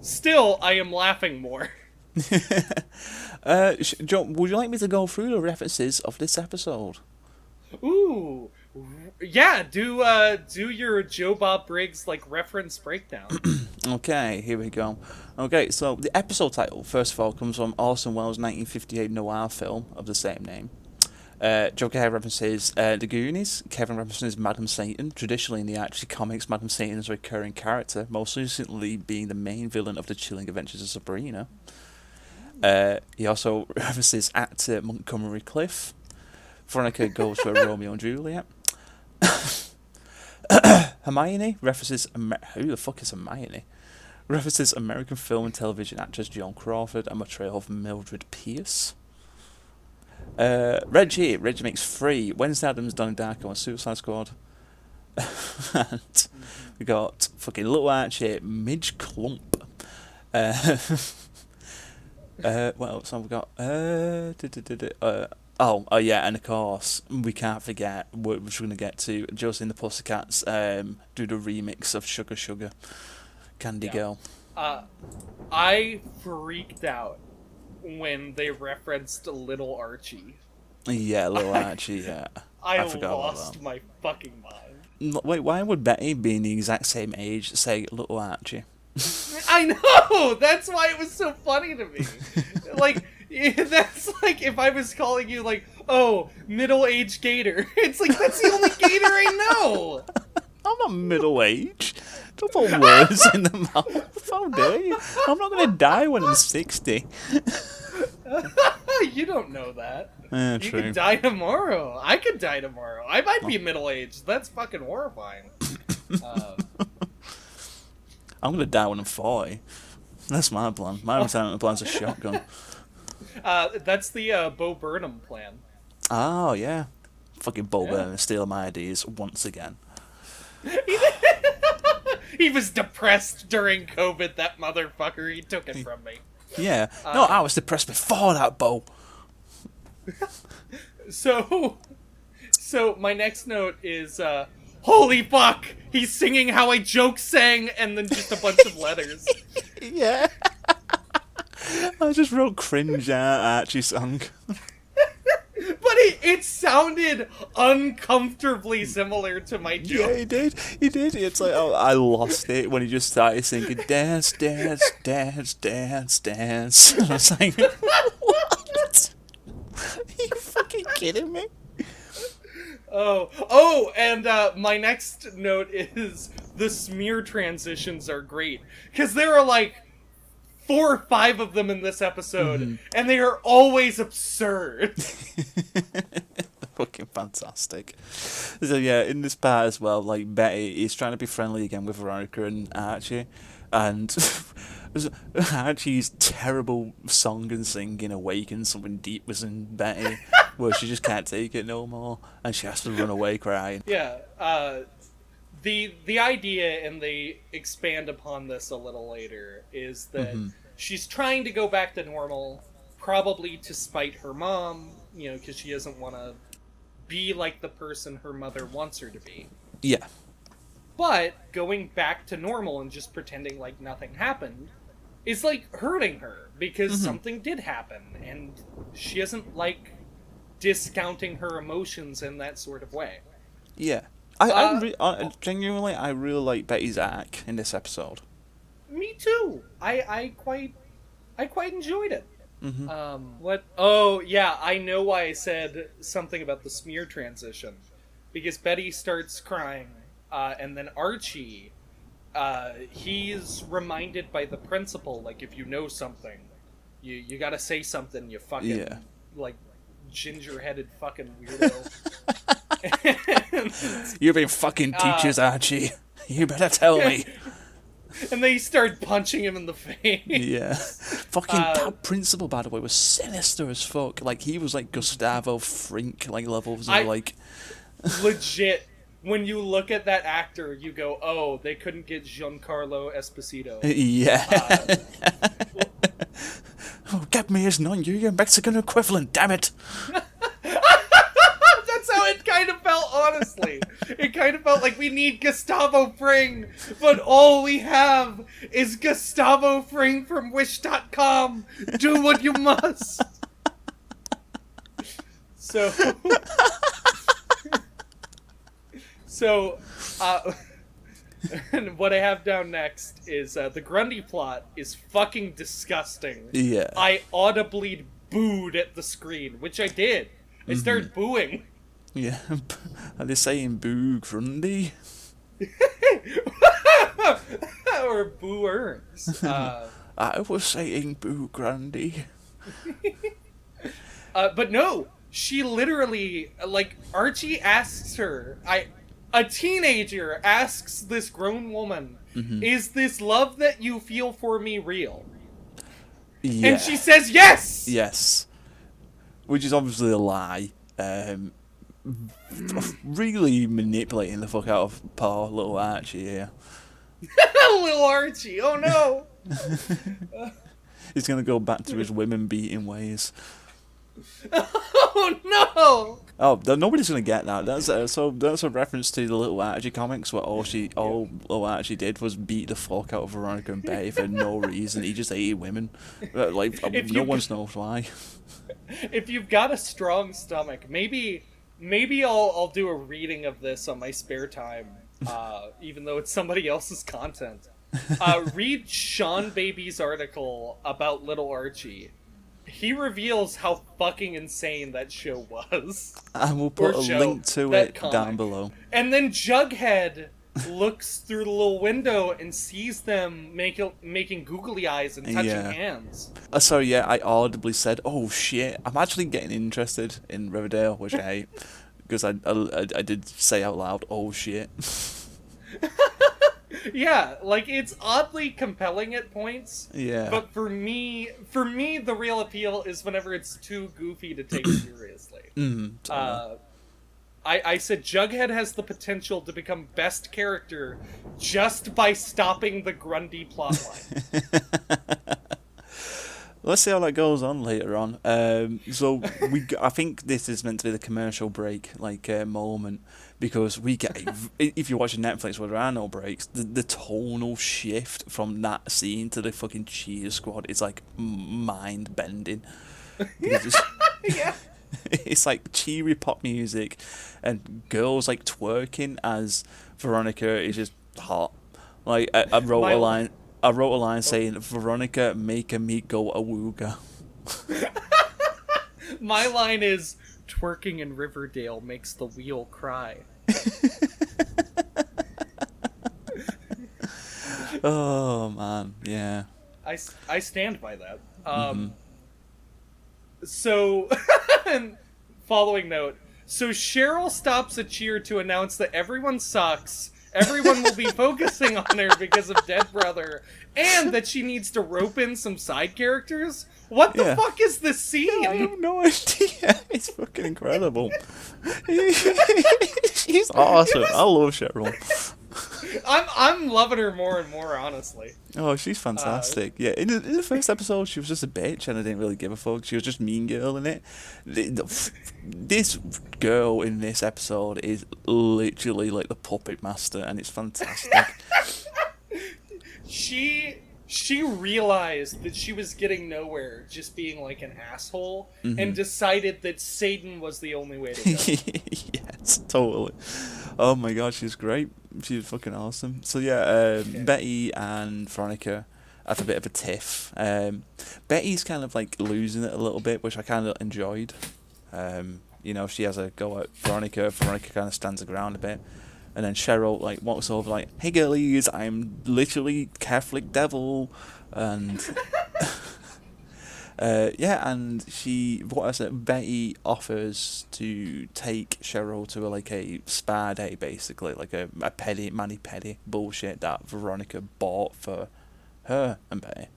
Still, I am laughing more. John, would you like me to go through the references of this episode? Ooh, yeah. Do your Joe Bob Briggs like reference breakdown. Okay, here we go. Okay, so the episode title, first of all, comes from Orson Welles' 1958 noir film of the same name. Joker references The Goonies. Kevin references Madam Satan. Traditionally in the Archie comics, Madam Satan is a recurring character, most recently being the main villain of The Chilling Adventures of Sabrina. He also references actor Montgomery Clift. Veronica goes for Romeo and Juliet. Hermione references... who the fuck is Hermione? References American film and television actress Joan Crawford and portrayal of Mildred Pierce. Reggie makes 3. Wednesday Addams, Donnie Darko and Suicide Squad. And we got fucking Little Archie, Midge Clump. What else have we got? Yeah, and of course, we can't forget, we're going to get to Josie and the Pussycats do the remix of Sugar Sugar, Candy Girl. I freaked out when they referenced Little Archie. Yeah, Little Archie, yeah. I forgot lost about that. my fucking mind. Wait, why would Betty, being the exact same age, say Little Archie? I know! That's why it was so funny to me. Like, that's like if I was calling you, like, oh, middle-aged Gator. It's like, that's the only Gator I know! I'm not middle-aged. Don't put words in the mouth. How dare you? I'm not going to die when I'm 60. You don't know that. Yeah, You true. could die tomorrow. I could die tomorrow. I might be middle-aged. That's fucking horrifying. I'm going to die when I'm 40. That's my plan. My retirement plan's a shotgun. That's the Bo Burnham plan. Oh, yeah. Fucking Bo Burnham stealing my ideas once again. He was depressed during COVID, that motherfucker. He took it from me. Yeah. No, I was depressed before that, Bo. So my next note is, holy fuck! He's singing How I Joke Sang, and then just a bunch of letters. Yeah. I just wrote cringe Archie song. But it sounded uncomfortably similar to my joke. Yeah, he did. It's like, oh, I lost it when he just started singing dance, dance, dance, dance, dance. And I was like, what? Are you fucking kidding me? And my next note is the smear transitions are great. Because there are like 4 or 5 of them in this episode, and they are always absurd. Fucking fantastic. So yeah, in this part as well, like Betty is trying to be friendly again with Veronica and Archie, and Archie's terrible song and singing awakens something deep within Betty, where she just can't take it no more, and she has to run away crying. Yeah, the idea, and they expand upon this a little later, is that she's trying to go back to normal, probably to spite her mom, because she doesn't want to be like the person her mother wants her to be. Yeah. But going back to normal and just pretending like nothing happened is like hurting her, because something did happen, and she doesn't like discounting her emotions in that sort of way. Yeah. Genuinely, I really like Betty's arc in this episode. Me too. I quite enjoyed it. What? Oh, yeah, I know why I said something about the smear transition. Because Betty starts crying, and then Archie, he's reminded by the principal, like, if you know something, you gotta say something, you fucking, like, ginger-headed fucking weirdo. You've been fucking teachers, Archie. You better tell me. And they start punching him in the face. Yeah. Fucking that principal, by the way, was sinister as fuck. Like, he was like Gustavo Frink, like, levels of, like... Legit, when you look at that actor, you go, oh, they couldn't get Giancarlo Esposito. Yeah. Oh, get me his non-union Mexican equivalent, damn it! That's how it kind of felt, honestly. It kind of felt like we need Gustavo Fring, but all we have is Gustavo Fring from Wish.com. Do what you must. And what I have down next is the Grundy plot is fucking disgusting. Yeah. I audibly booed at the screen, which I did. I started booing. Yeah. Are they saying boo Grundy? Or booers. I was saying boo Grundy. But no, she literally, like, Archie asks her, a teenager asks this grown woman, is this love that you feel for me real? Yeah. And she says yes! Yes. Which is obviously a lie. Really manipulating the fuck out of poor little Archie here. Little Archie, oh no! He's gonna go back to his women beating ways. Oh no! Oh, nobody's gonna get that. That's a reference to the Little Archie comics, where all Little Archie did was beat the fuck out of Veronica and Betty for no reason. He just hated women. Like, no one knows why. If you've got a strong stomach, maybe I'll do a reading of this on my spare time, even though it's somebody else's content. Read Sean Baby's article about Little Archie. He reveals how fucking insane that show was. And we'll put a link to it down below. And then Jughead looks through the little window and sees them making googly eyes and touching hands. Sorry, yeah, I audibly said, "Oh shit!" I'm actually getting interested in Riverdale, which I hate, because I did say out loud, "Oh shit." Yeah, like, it's oddly compelling at points. Yeah. But for me, the real appeal is whenever it's too goofy to take seriously. I said Jughead has the potential to become best character just by stopping the Grundy plotline. Let's see how that goes on later on. So I think this is meant to be the commercial break, like, moment, because we get, if you're watching Netflix where there are no breaks, the tonal shift from that scene to the fucking Cheer Squad is like mind bending. Yeah. It's like cheery pop music, and girls like twerking as Veronica is just hot. Like, I wrote a line saying, "Veronica, make me go awooga." My line is, "Twerking in Riverdale makes the wheel cry." Oh man, yeah. I stand by that. So, following note. So Cheryl stops a cheer to announce that everyone sucks. Everyone will be focusing on her because of Dead Brother, and that she needs to rope in some side characters? What the fuck is this scene? I have no idea. It's fucking incredible. She's awesome. I love Cheryl. I'm loving her more and more, honestly. Oh, she's fantastic. Yeah, in the first episode, she was just a bitch, and I didn't really give a fuck. She was just Mean Girl in it. This girl in this episode is literally like the puppet master, and it's fantastic. She realized that she was getting nowhere just being like an asshole, and decided that Satan was the only way to go. Yes, totally. Oh my god, she's great. She's fucking awesome. So yeah, Betty and Veronica have a bit of a tiff. Betty's kind of like losing it a little bit, which I kind of enjoyed. You know, she has a go at Veronica. Veronica kind of stands her ground a bit. And then Cheryl like walks over like, "Hey girlies, I'm literally Catholic devil," and Yeah, and Betty offers to take Cheryl to a spa day, basically, like a mani-pedi bullshit that Veronica bought for her and Betty.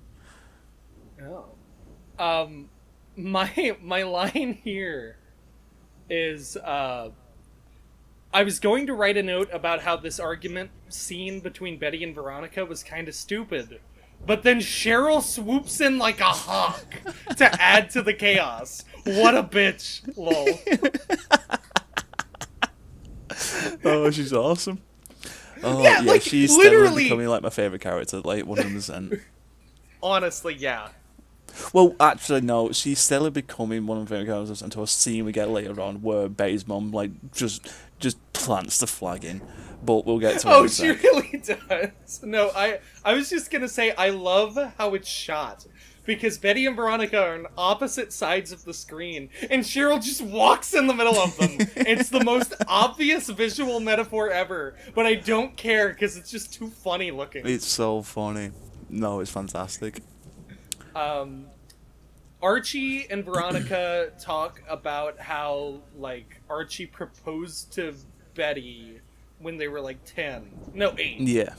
Oh. My line here is I was going to write a note about how this argument scene between Betty and Veronica was kind of stupid, but then Cheryl swoops in like a hawk to add to the chaos. What a bitch, lol. Oh, she's awesome. Oh Yeah, like, she's literally steadily becoming like my favorite character, like 100%. Honestly, yeah. Well, actually, no. She's still becoming one of my favorite characters until a scene we get later on where Betty's mum just plants the flag in. But we'll get to it. Oh, she really does. No, I was just gonna say I love how it's shot. Because Betty and Veronica are on opposite sides of the screen, and Cheryl just walks in the middle of them. It's the most obvious visual metaphor ever, but I don't care because it's just too funny looking. It's so funny. No, it's fantastic. Archie and Veronica talk about how, like, Archie proposed to Betty when they were, like, 10. No, 8. Yeah.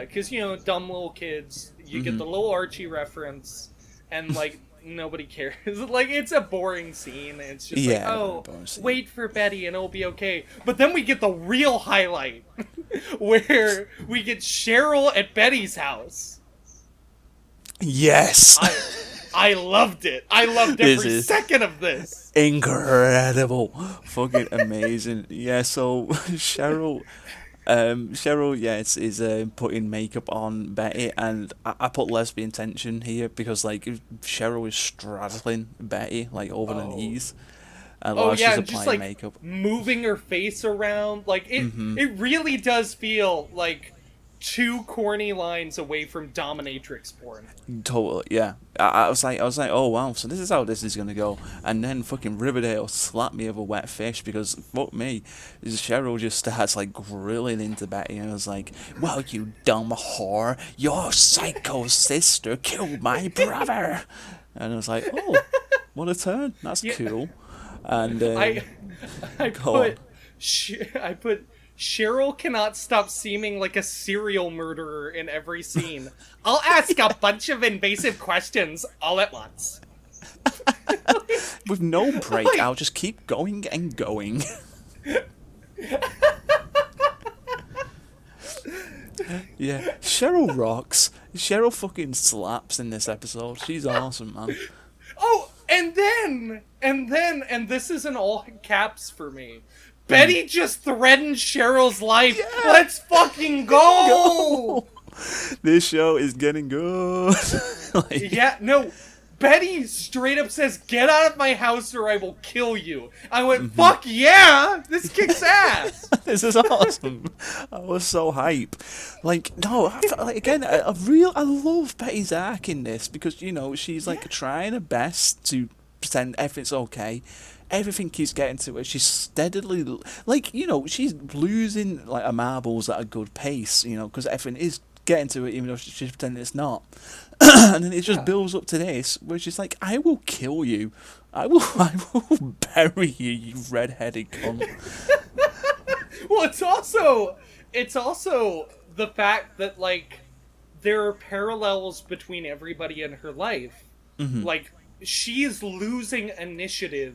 Because, you know, dumb little kids, you get the little Archie reference, and, like, nobody cares. Like, it's a boring scene. It's just like, oh, wait for Betty and it'll be okay. But then we get the real highlight, where we get Cheryl at Betty's house. Yes! I loved it. I loved every second of this. Incredible. Fucking amazing. Yeah, so Cheryl, is putting makeup on Betty, and I put lesbian tension here because, like, Cheryl is straddling Betty, like, over the knees. And she's applying just, like, makeup. Moving her face around. Like, it really does feel like 2 corny lines away from dominatrix porn. Totally, yeah. I was like, oh wow, so this is how this is gonna go. And then fucking Riverdale slapped me of a wet fish because fuck me, Cheryl just starts like grilling into Betty, and I was like, well, you dumb whore, your psycho sister killed my brother. And I was like, oh, what a turn. That's cool. And I put Cheryl cannot stop seeming like a serial murderer in every scene. I'll ask a bunch of invasive questions all at once. With no break, I'll just keep going and going. Yeah, Cheryl rocks. Cheryl fucking slaps in this episode. She's awesome, man. Oh, and this is in all caps for me. Betty just threatened Cheryl's life. Yeah. Let's fucking go! This show is getting good. Betty straight up says, get out of my house or I will kill you. I went, fuck yeah! This kicks ass! This is awesome. I was so hype. Like, no, I love Betty's arc in this because, you know, she's like trying her best to pretend everything's okay. Everything keeps getting to her. She's steadily, like, you know, she's losing like her marbles at a good pace, you know, because everything is getting to her, even though she's pretending it's not. And then it just builds up to this, where she's like, "I will kill you. I will bury you, you red-headed cunt." Well, it's also the fact that, like, there are parallels between everybody in her life. Like, she is losing initiative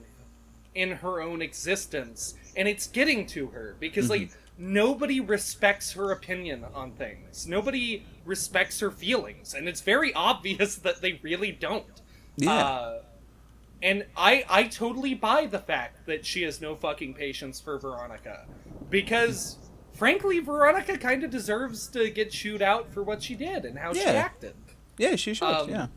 in her own existence, and it's getting to her because like nobody respects her opinion on things. Nobody respects her feelings, and it's very obvious that they really don't. And I totally buy the fact that she has no fucking patience for Veronica, because frankly Veronica kind of deserves to get chewed out for what she did and how she acted. Yeah, she should.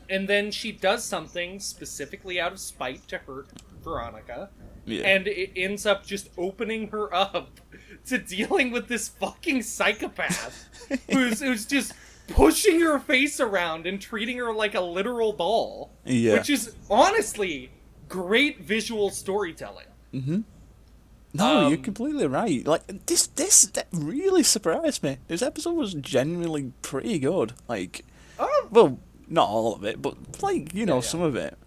And then she does something specifically out of spite to hurt Veronica. And it ends up just opening her up to dealing with this fucking psychopath who's just pushing her face around and treating her like a literal doll. Which is honestly great visual storytelling. No, you're completely right. Like, this that really surprised me. This episode was genuinely pretty good. Like, well, not all of it, but like some of it.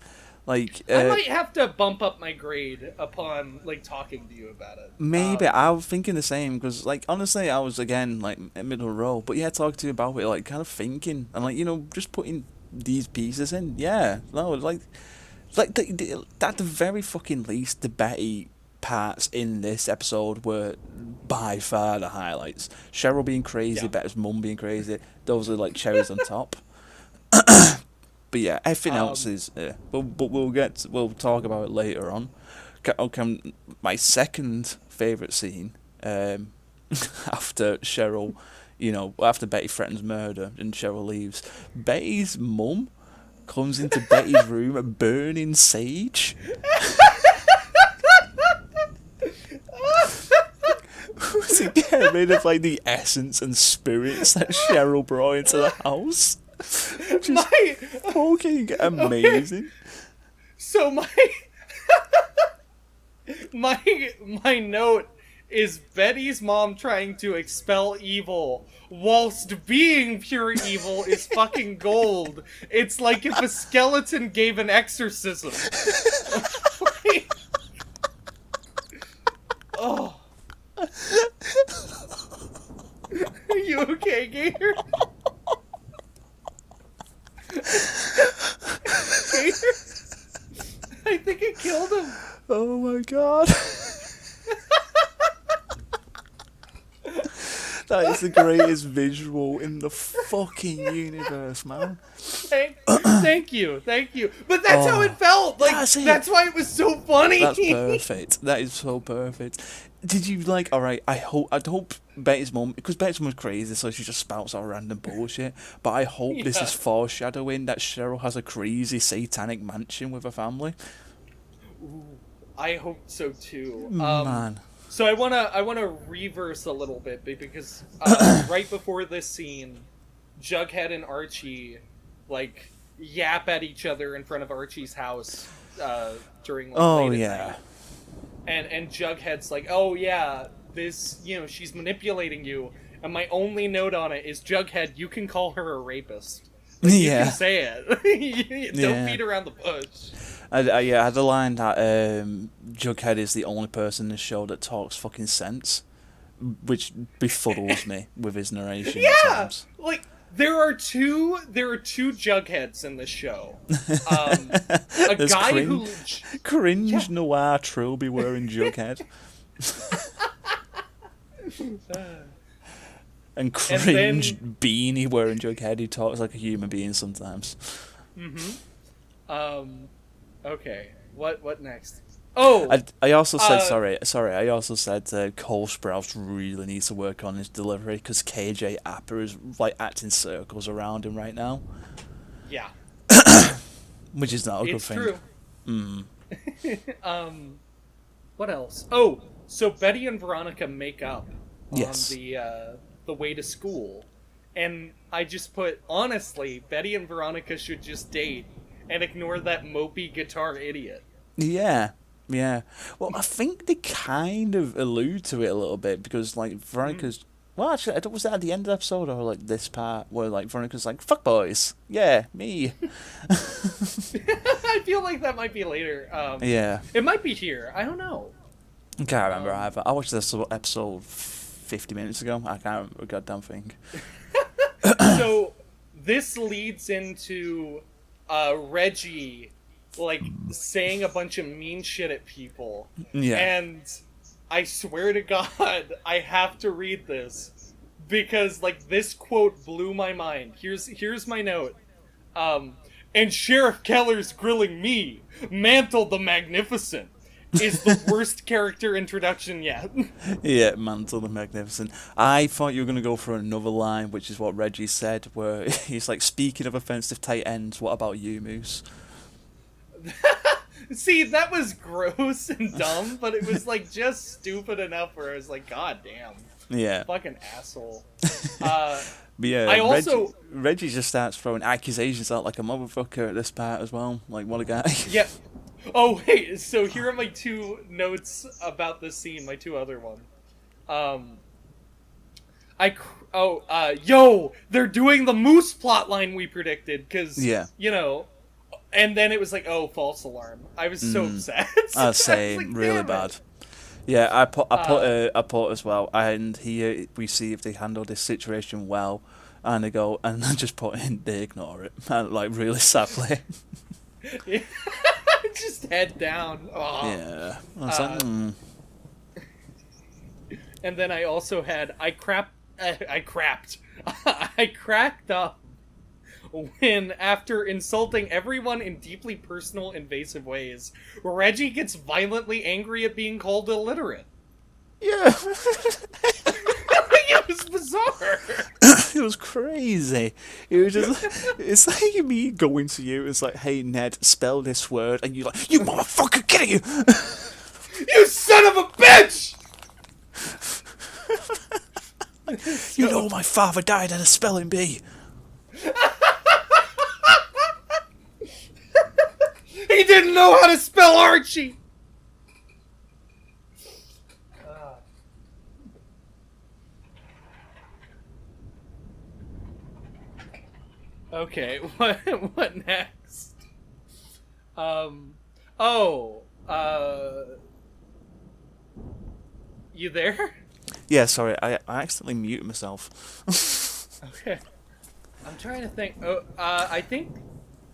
Like I might have to bump up my grade upon like talking to you about it. maybe I was thinking the same because like honestly I was again like in middle row, but yeah, talking to you about it like kind of thinking and like just putting these pieces in. Yeah, no, like at the very fucking least, the Betty parts in this episode were by far the highlights. Cheryl being crazy, Betty's mum being crazy. Those are like cherries on top. But yeah, everything else is. But we'll talk about it later on. Okay, my second favorite scene, after Cheryl, after Betty threatens murder and Cheryl leaves, Betty's mum comes into Betty's room burning sage. To get rid of like the essence and spirits that Cheryl brought into the house. Which is fucking amazing. So my note is Betty's mom trying to expel evil whilst being pure evil is fucking gold. It's like if a skeleton gave an exorcism. Oh. Are you okay, Gator? Gator? I think it killed him. Oh my god. That is the greatest visual in the fucking universe, man. Thank you. But that's how it felt. Like that's why it was so funny. That's perfect. That is so perfect. Did you like? All right. I hope Betty's mum, because Betty's mum's crazy, so she just spouts out random bullshit. But I hope this is foreshadowing that Cheryl has a crazy satanic mansion with her family. Ooh, I hope so too. Man. So I wanna reverse a little bit because right before this scene, Jughead and Archie like yap at each other in front of Archie's house during like late at night. And Jughead's like, oh yeah, this she's manipulating you, and my only note on it is Jughead, you can call her a rapist. Like, you can say it. Don't beat around the bush. I had a line that Jughead is the only person in the show that talks fucking sense, which befuddles me with his narration at times. Like there are two Jugheads in this show. A There's guy who cringe noir trilby wearing Jughead. And cringe beanie wearing Jughead who talks like a human being sometimes. Okay. What next? Oh, I also said sorry. I also said Cole Sprouse really needs to work on his delivery because KJ Apper is like acting circles around him right now. Yeah. Which is not a good thing. It's true. What else? Oh, so Betty and Veronica make up on the way to school, and I just put, honestly, Betty and Veronica should just date and ignore that mopey guitar idiot. Yeah. Well, I think they kind of allude to it a little bit because, like, Veronica's... Well, actually, was that at the end of the episode or, like, this part where, like, Veronica's like, fuck boys. Yeah, me. I feel like that might be later. Yeah. It might be here. I don't know. I can't remember either. I watched this episode 50 minutes ago. I can't remember a goddamn thing. So, this leads into Reggie... like saying a bunch of mean shit at people. Yeah. And I swear to God, I have to read this because like this quote blew my mind. Here's my note. And Sheriff Keller's grilling me, Mantle the Magnificent, is the worst character introduction yet. Yeah, Mantle the Magnificent. I thought you were going to go for another line, which is what Reggie said, where he's like, speaking of offensive tight ends, what about you, Moose? See, that was gross and dumb, but it was like just stupid enough where I was like, God damn. Yeah. Fucking asshole. But yeah, Reggie just starts throwing accusations out like a motherfucker at this part as well. Like, what a guy. Yeah. Oh, wait, so here are my two notes about this scene, my two other ones. yo, they're doing the Moose plotline we predicted, because, Yeah. you know, and then it was like, oh, false alarm. I was so upset. Same, like, really damn bad. it. Yeah, I put as well, and he we see if they handle this situation well, and they go, and I just put in, they ignore it, and like really sadly. Just head down. Oh. Yeah, I was like, And then I also had, I cracked up when, after insulting everyone in deeply personal, invasive ways, Reggie gets violently angry at being called illiterate. yeah. It was bizarre. It was crazy. It was just, it's like me going to you, it's like, hey Ned, spell this word, and you're like, you motherfucker, get you! You son of a bitch! You know my father died at a spelling bee. He didn't know how to spell Archie! Okay, what next? You there? Yeah, sorry, I accidentally muted myself. Okay. I'm trying to think. I think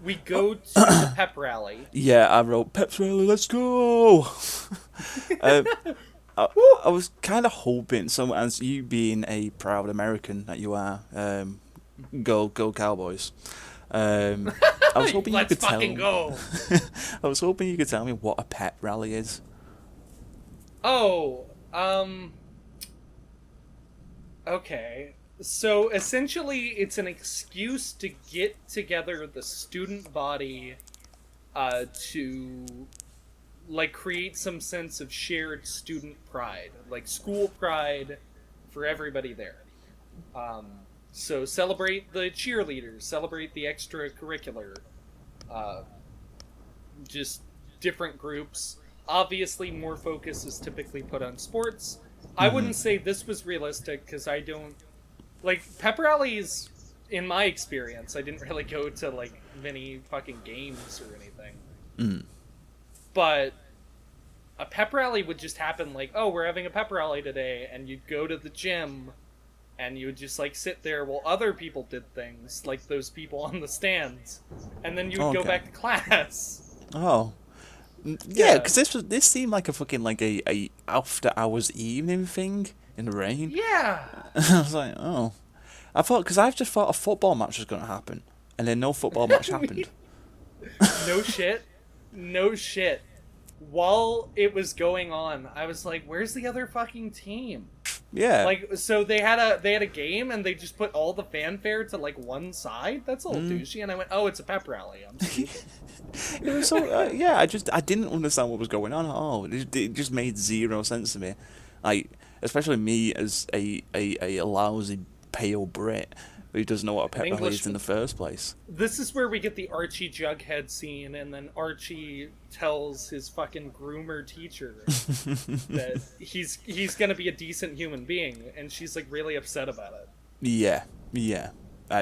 we go to the pep rally. Yeah, I wrote, pep rally, let's go! I was kind of hoping, so as you being a proud American that you are, go Cowboys. I was hoping you Let's could tell fucking go. I was hoping you could tell me what a pep rally is. Oh, okay. So essentially, it's an excuse to get together the student body, to like create some sense of shared student pride, like school pride for everybody there. So celebrate the cheerleaders, celebrate the extracurricular, just different groups. Obviously, more focus is typically put on sports. I wouldn't say this was realistic, because I don't... Like, pep rallies, in my experience, I didn't really go to, like, many fucking games or anything. But a pep rally would just happen like, oh, we're having a pep rally today, and you'd go to the gym, and you would just, like, sit there while other people did things, like those people on the stands, and then you would go back to class. Oh. Yeah, because this seemed like a fucking, like, a after-hours evening thing in the rain. Yeah! I was like, oh. I thought, because I've just thought a football match was going to happen, and then no football match happened. No shit. No shit. While it was going on, I was like, where's the other fucking team? Yeah. Like, so they had a game, and they just put all the fanfare to, like, one side? That's a little douchey. And I went, oh, it's a pep rally. I'm It was so, yeah, I didn't understand what was going on at all. It just made zero sense to me. Like, especially me as a lousy pale Brit who doesn't know what a pep rally is in the first place. This is where we get the Archie Jughead scene, and then Archie tells his fucking groomer teacher that he's gonna be a decent human being, and she's like really upset about it. Yeah.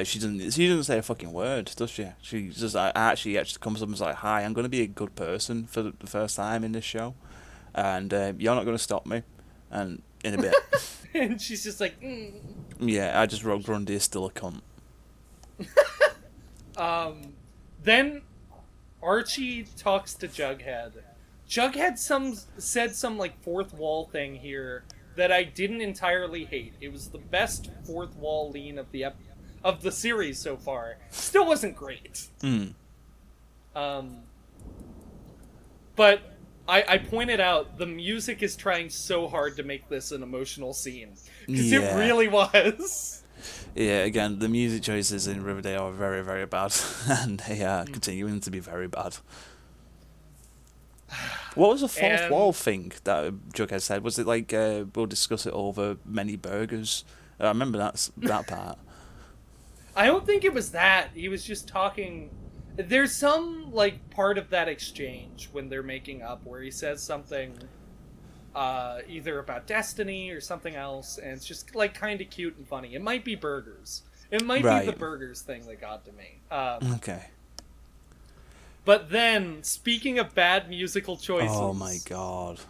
She doesn't say a fucking word, does she? She just actually comes up and is like, "Hi, I'm gonna be a good person for the first time in this show, and you're not gonna stop me." And in a bit, and she's just like, Yeah, I just wrote Grundy is still a cunt. Then Archie talks to Jughead. Jughead said some like fourth wall thing here that I didn't entirely hate. It was the best fourth wall lean of the series so far. Still wasn't great. But I pointed out the music is trying so hard to make this an emotional scene. Because it really was. Yeah, again, the music choices in Riverdale are very, very bad. And they are continuing to be very bad. What was the fourth wall thing that Jughead said? Was it like, we'll discuss it over many burgers? I remember that part. I don't think it was that. He was just talking... There's some, like, part of that exchange when they're making up where he says something... either about destiny or something else, and it's just like kind of cute and funny. It might be burgers. It might be the burgers thing that got to me. Okay. But then, speaking of bad musical choices... Oh my god.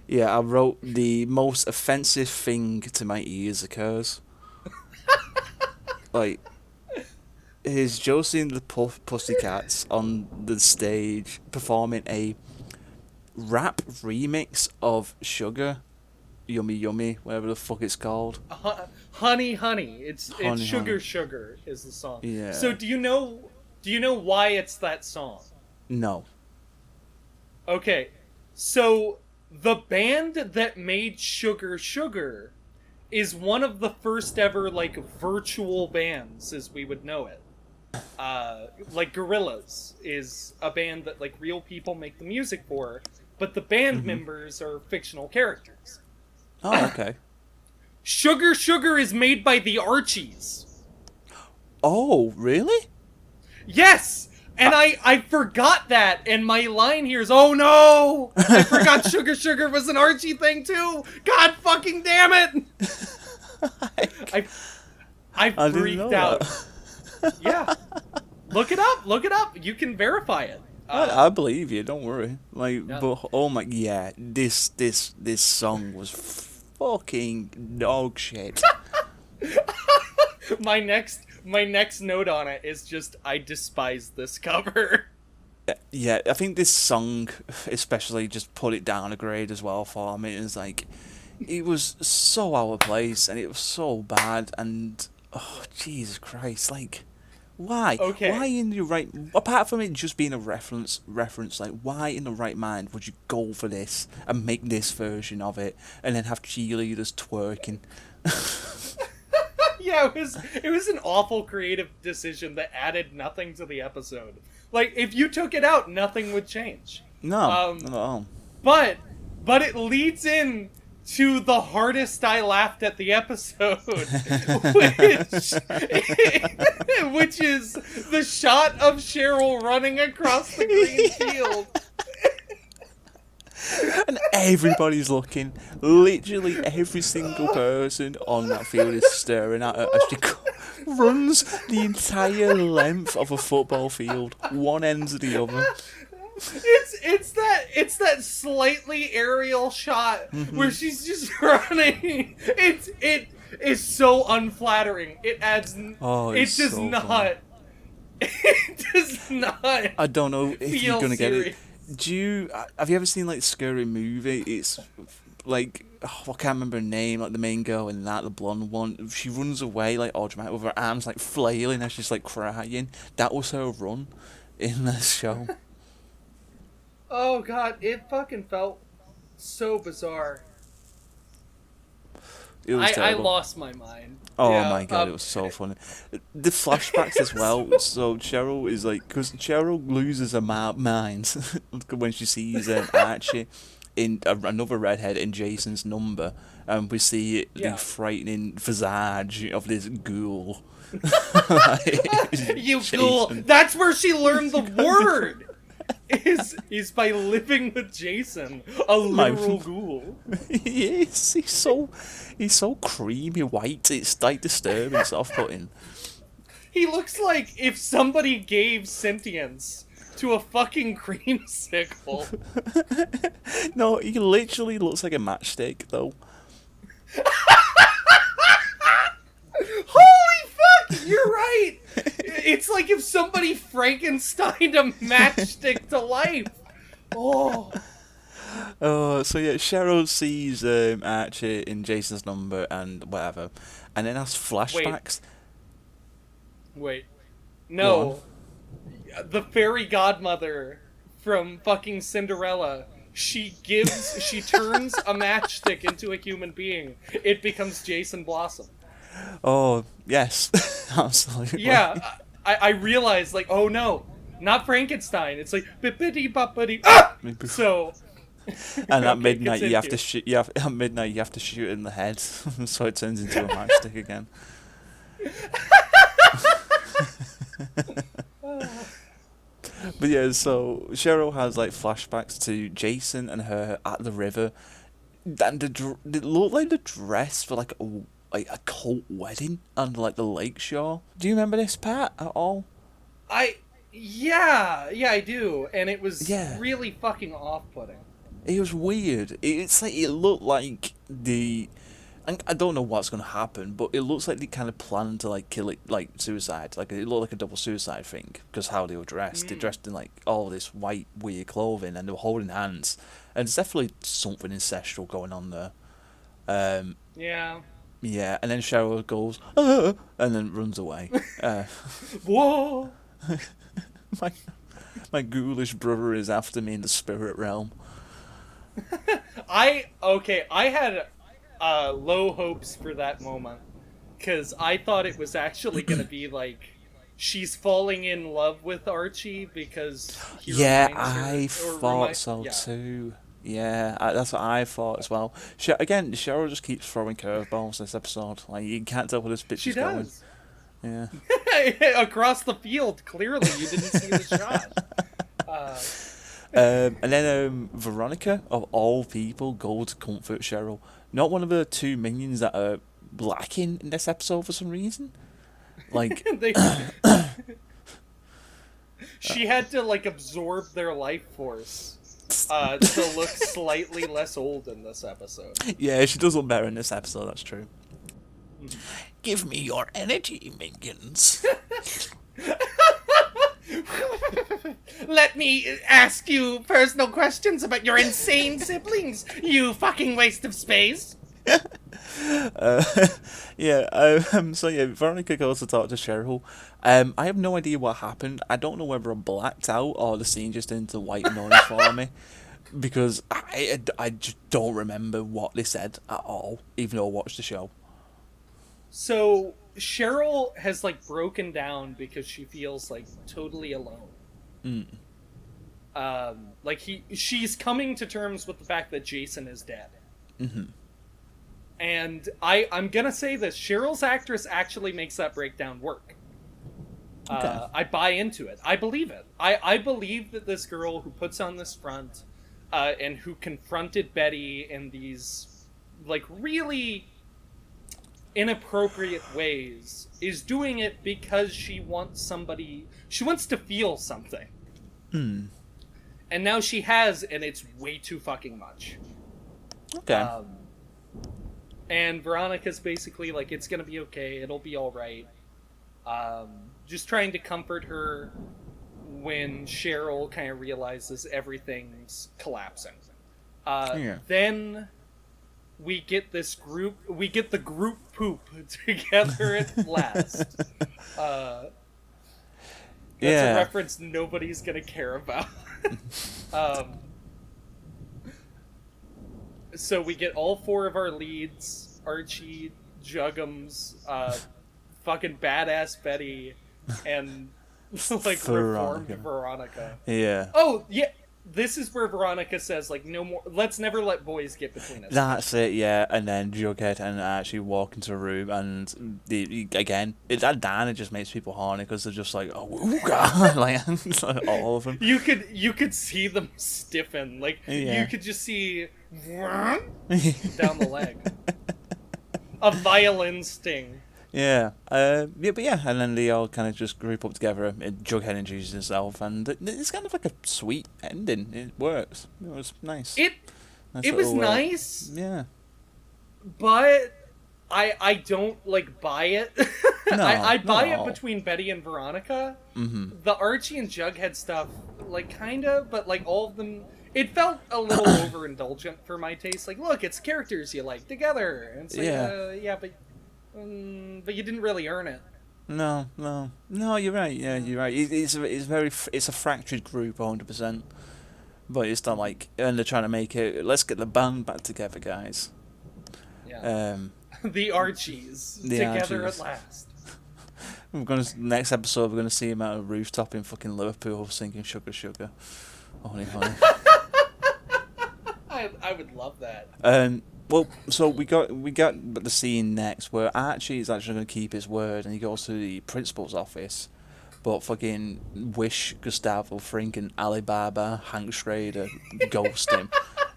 Yeah, I wrote the most offensive thing to my ears occurs. Like, here's Josie and the Pussycats on the stage performing a rap remix of Sugar, Yummy Yummy, whatever the fuck it's called. Honey, Honey. It's Sugar, Honey. Sugar is the song. Yeah. So do you know why it's that song? No. Okay, so the band that made Sugar, Sugar is one of the first ever, like, virtual bands, as we would know it. Like, Gorillaz is a band that, like, real people make the music for, but the band members are fictional characters. Oh, okay. Sugar, Sugar is made by the Archies. Oh, really? Yes! And I forgot that, and my line here is, oh no! I forgot Sugar Sugar was an Archie thing too! God fucking damn it! I freaked out. Yeah. Look it up! You can verify it. I believe you, don't worry. Like, Yeah. but, oh my, yeah, this song was fucking dog shit. My next note on it is just, I despise this cover. Yeah, I think this song especially just put it down a grade as well for me. It was like, it was so out of place and it was so bad and, oh, Jesus Christ, like, why? Okay. Why in your right, apart from it just being a reference, like, why in the right mind would you go for this and make this version of it and then have cheerleaders twerking? Yeah, it was an awful creative decision that added nothing to the episode. Like, if you took it out, nothing would change. No, not at all. But it leads in to the hardest I laughed at the episode, which is the shot of Cheryl running across the green field. And everybody's looking. Literally every single person on that field is staring at her as she runs the entire length of a football field, one end to the other. It's that slightly aerial shot where she's just running. It is so unflattering. It adds. Oh, it it's does so not. funny. It does not. I don't know if you're gonna get it. Serious. Have you ever seen like Scary Movie? It's like, oh, I can't remember her name. Like the main girl in that, the blonde one. She runs away like all dramatic with her arms like flailing as she's like crying. That was her run in the show. Oh god, it fucking felt so bizarre. It was I terrible. lost my mind. Oh Yeah, my god, it was so funny. The flashbacks as well. So Cheryl is like, because Cheryl loses her mind when she sees Archie in another redhead in Jason's number, and we see the frightening visage of this ghoul. You Jason. ghoul. That's where she learned the word. Is by living with Jason, a literal ghoul. Yes, he's so creamy white. It's like disturbing, it's off-putting. He looks like if somebody gave sentience to a fucking creamsicle. No, he literally looks like a matchstick, though. Holy fuck! You're right. It's like if somebody Frankensteined a matchstick to life. Oh. So yeah, Cheryl sees Archie in Jason's number and whatever, and then has flashbacks. Wait. No. The fairy godmother from fucking Cinderella. She turns a matchstick into a human being. It becomes Jason Blossom. Oh, yes. Absolutely. Yeah, I realized, like, oh no, not Frankenstein. It's like, bippity boppity. Ah! So. And at Okay, midnight you have to continue. shoot. At midnight you have to shoot it in the head, so it turns into a matchstick again. But yeah, so Cheryl has like flashbacks to Jason and her at the river, and it looked like the dress for like a cult wedding on like the lake shore. Do you remember this part at all? I yeah, I do, and it was Yeah, really fucking off-putting. it was weird. It's like it looked like I don't know what's gonna happen, but it looks like they kind of planned to like kill it, like suicide. Like it looked like a double suicide thing because how they were dressed. They dressed in like all this white weird clothing, and they were holding hands. And there's definitely something ancestral going on there. Yeah. Yeah, and then Cheryl goes, and then runs away. Whoa. my my ghoulish brother is after me in the spirit realm. I had low hopes for that moment because I thought it was actually gonna be like she's falling in love with Archie because Yeah, I thought so too. Yeah, that's what I thought as well. Again, Cheryl just keeps throwing curveballs this episode. Like you can't tell where this bitch She is does. going. Yeah. Across the field, clearly you didn't see the shot. And then Veronica, of all people, goes to comfort Cheryl. Not one of the two minions that are lacking in this episode for some reason. Like, she had to like absorb their life force to look slightly less old in this episode. yeah, she does look better in this episode. That's true. Give me your energy, minions. Let me ask you personal questions about your insane siblings, you fucking waste of space. So yeah, Veronica goes to talk to Cheryl. I have no idea what happened. I don't know whether I blacked out or the scene just into white noise for me. Because I just don't remember what they said at all, even though I watched the show. So Cheryl has like broken down because she feels like totally alone. Like she's coming to terms with the fact that Jason is dead. And I'm gonna say this: Cheryl's actress actually makes that breakdown work. Okay. I buy into it. I believe it. I believe that this girl who puts on this front, and who confronted Betty in these like really inappropriate ways, is doing it because she wants to feel something. And now she has, and it's way too fucking much. Okay. And Veronica's basically like, it's gonna be okay, it'll be alright. Just trying to comfort her when Cheryl kind of realizes everything's collapsing. Then we get the group poop together at last. That's a reference nobody's gonna care about. So we get all four of our leads: Archie, Juggums, fucking badass Betty, and like reformed Veronica. Yeah. Oh yeah, this is where Veronica says like, no more. Let's never let boys get between us. That's it, yeah. And then Jughead and actually walk into a room, and that Dan, it just makes people horny because they're just like, oh god, like all of them. You could see them stiffen, like you could just see down the leg. A violin sting. Yeah, and then they all kind of just group up together. And Jughead introduces himself, and it's kind of like a sweet ending. It works. It was nice. It was nice. Yeah, but I don't like buy it. No, I buy it between Betty and Veronica. Mm-hmm. The Archie and Jughead stuff, like kinda, but like all of them, it felt a little overindulgent for my taste. Like, look, it's characters you like together, and it's like, but you didn't really earn it. No, you're right. Yeah, you're right. It's a fractured group, 100%. But it's not like, and they're trying to make it. Let's get the band back together, guys. Yeah. The Archies together at last. Next episode. We're gonna see him at a rooftop in fucking Liverpool singing "Sugar Sugar." Honey, honey. I would love that. Well, so we got the scene next where Archie is actually going to keep his word, and he goes to the principal's office, but fucking Wish, Gustavo Fring, and Alibaba, Hank Schrader, ghost him.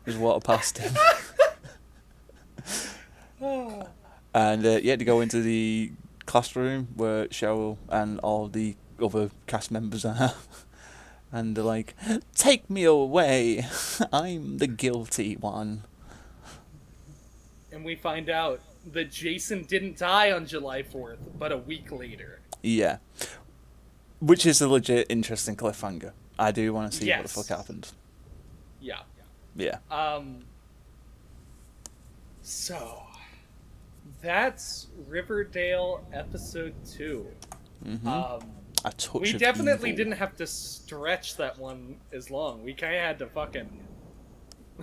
Just walk past him. And you had to go into the classroom where Cheryl and all the other cast members are. And they're like, take me away. I'm the guilty one. And we find out that Jason didn't die on July 4th, but a week later. Yeah. Which is a legit interesting cliffhanger. I do want to see what the fuck happened. Yeah. Yeah. So, that's Riverdale episode 2. Mm-hmm. A touch we of definitely evil. didn't have to stretch that one as long. We kind of had to fucking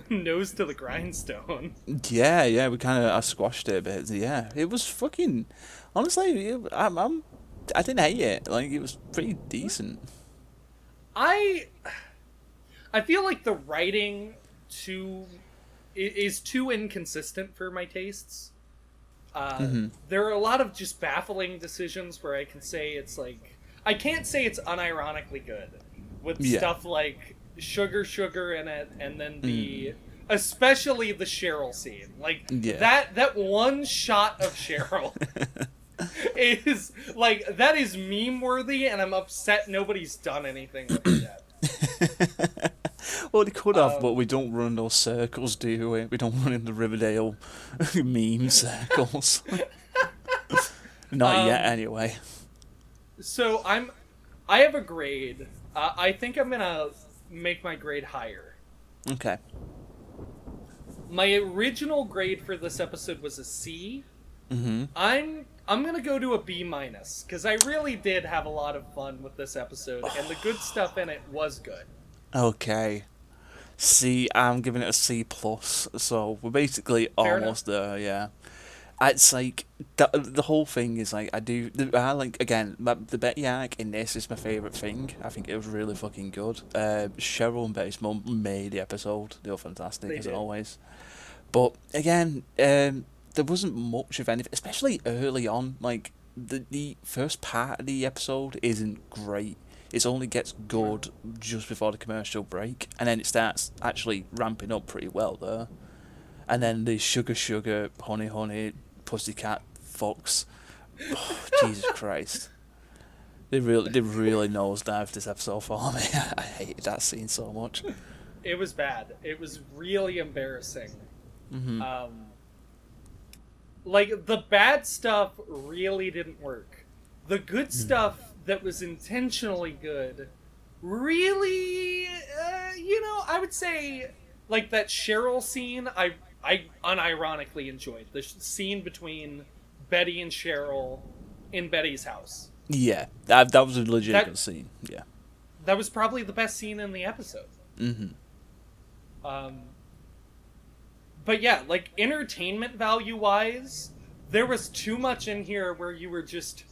nose to the grindstone. Yeah, we kind of squashed it a bit. Yeah, it was fucking. Honestly, I didn't hate it. Like, it was pretty decent. I feel like the writing is too inconsistent for my tastes. There are a lot of just baffling decisions where I can say it's like, I can't say it's unironically good with stuff like sugar in it, and then especially the Cheryl scene. Like that one shot of Cheryl is like, that is meme worthy, and I'm upset nobody's done anything with it yet. Well, they could have, but we don't run those circles, do we? We don't run in the Riverdale meme circles. Not yet, anyway. So I have a grade. I think I'm gonna make my grade higher. Okay. My original grade for this episode was a C. Mm-hmm. I'm gonna go to a B minus because I really did have a lot of fun with this episode, and the good stuff in it was good. Okay. C, I'm giving it a C plus. So we're basically almost there. Yeah. It's like the whole thing is like, I like, again, the Betty arc in this is my favourite thing. I think it was really fucking good. Cheryl and Betty's mum made the episode. They were fantastic as always. But again, there wasn't much of anything, especially early on. Like the first part of the episode isn't great. It only gets good just before the commercial break, and then it starts actually ramping up pretty well there. And then the sugar, honey, pussycat, fox. Oh, Jesus Christ. They really nosedived this episode for me. I hated that scene so much. It was bad. It was really embarrassing. Mm-hmm. Like, the bad stuff really didn't work. The good stuff that was intentionally good really, I would say, like, that Cheryl scene, I unironically enjoyed. The scene between Betty and Cheryl in Betty's house. Yeah, that was a legitimate scene. Yeah. That was probably the best scene in the episode. Mm-hmm. But yeah, like, entertainment value-wise, there was too much in here where you were just...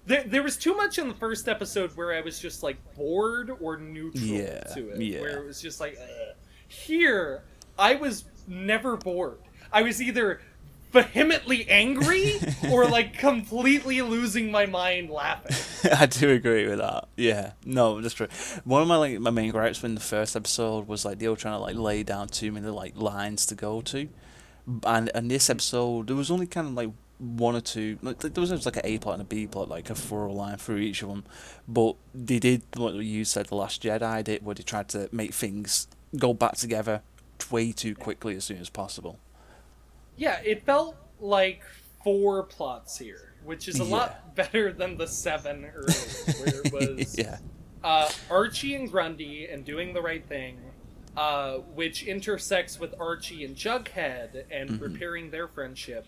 There was too much in the first episode where I was just, like, bored or neutral to it. Yeah. Where it was just like, ugh. Here, I was never bored. I was either vehemently angry or, like, completely losing my mind laughing. I do agree with that. Yeah, no, that's true. One of my main gripes in the first episode was like they were trying to like lay down too many like lines to go to, and in this episode there was only kind of like one or two. Like, there was like an A plot and a B plot, like a thorough line through each of them. But they did what you said, The Last Jedi did, where they tried to make things go back together way too quickly as soon as possible. Yeah, it felt like 4 plots here, which is a lot better than the 7 earlier, where it was Archie and Grundy and doing the right thing, which intersects with Archie and Jughead and repairing their friendship,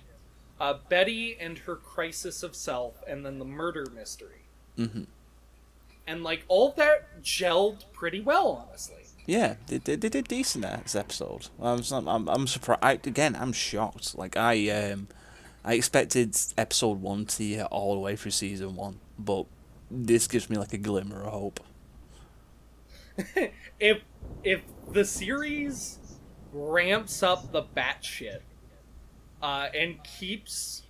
Betty and her crisis of self, and then the murder mystery. Mm-hmm. And, like, all that gelled pretty well, honestly. Yeah, they did decent at this episode. I'm surprised. Again, I'm shocked. Like I expected episode 1 to get all the way through season 1, but this gives me like a glimmer of hope. if the series ramps up the batshit and keeps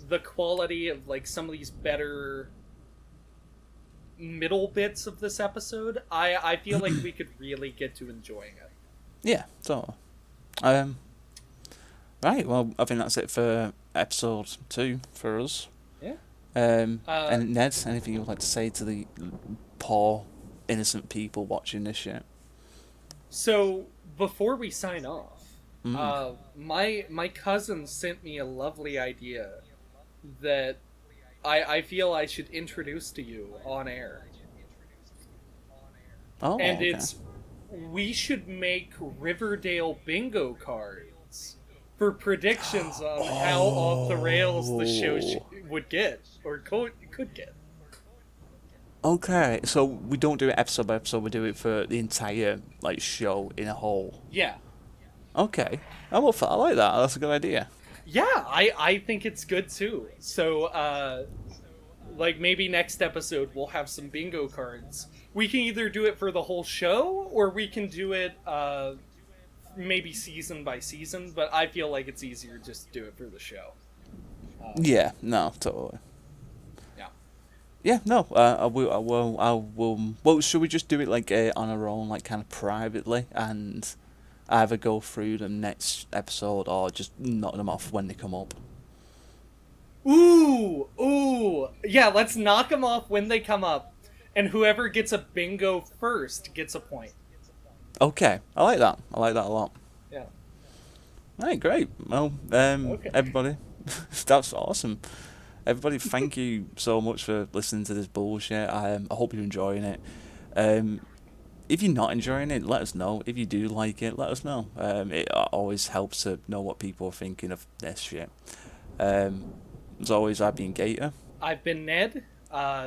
the quality of like some of these better middle bits of this episode, I feel like we could really get to enjoying it. Yeah, so right, well, I think that's it for episode 2 for us. Yeah. And Ned, anything you would like to say to the poor, innocent people watching this shit? So, before we sign off, my cousin sent me a lovely idea that I feel I should introduce to you on air. Oh, and okay. it's, we should make Riverdale bingo cards for predictions on how off the rails the show would get, or could get. Okay, so we don't do it episode by episode, we do it for the entire like show in a whole. Yeah. Okay. I like that. That's a good idea. Yeah, I think it's good too. So, like, maybe next episode we'll have some bingo cards. We can either do it for the whole show, or we can do it, maybe season by season, but I feel like it's easier just to do it for the show. Yeah, no, totally. Yeah. Yeah, no, I will. Well, should we just do it like on our own, like kind of privately, and either go through them next episode or just knock them off when they come up? Ooh, yeah. Let's knock them off when they come up, and whoever gets a bingo first gets a point. Okay, I like that. I like that a lot. Yeah. All right, great. Well, Okay. everybody, that's awesome. Everybody, thank you so much for listening to this bullshit. I hope you're enjoying it. If you're not enjoying it, let us know. If you do like it, let us know. It always helps to know what people are thinking of this shit. As always, I've been Gator. I've been Ned.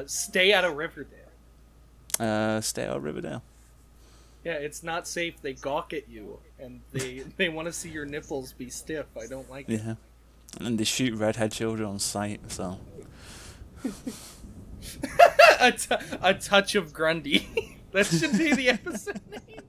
Stay out of Riverdale. Stay out of Riverdale. Yeah, it's not safe. They gawk at you, and they want to see your nipples be stiff. I don't like it. Yeah. And they shoot redhead children on sight, so. A touch of Grundy. That should be the episode name.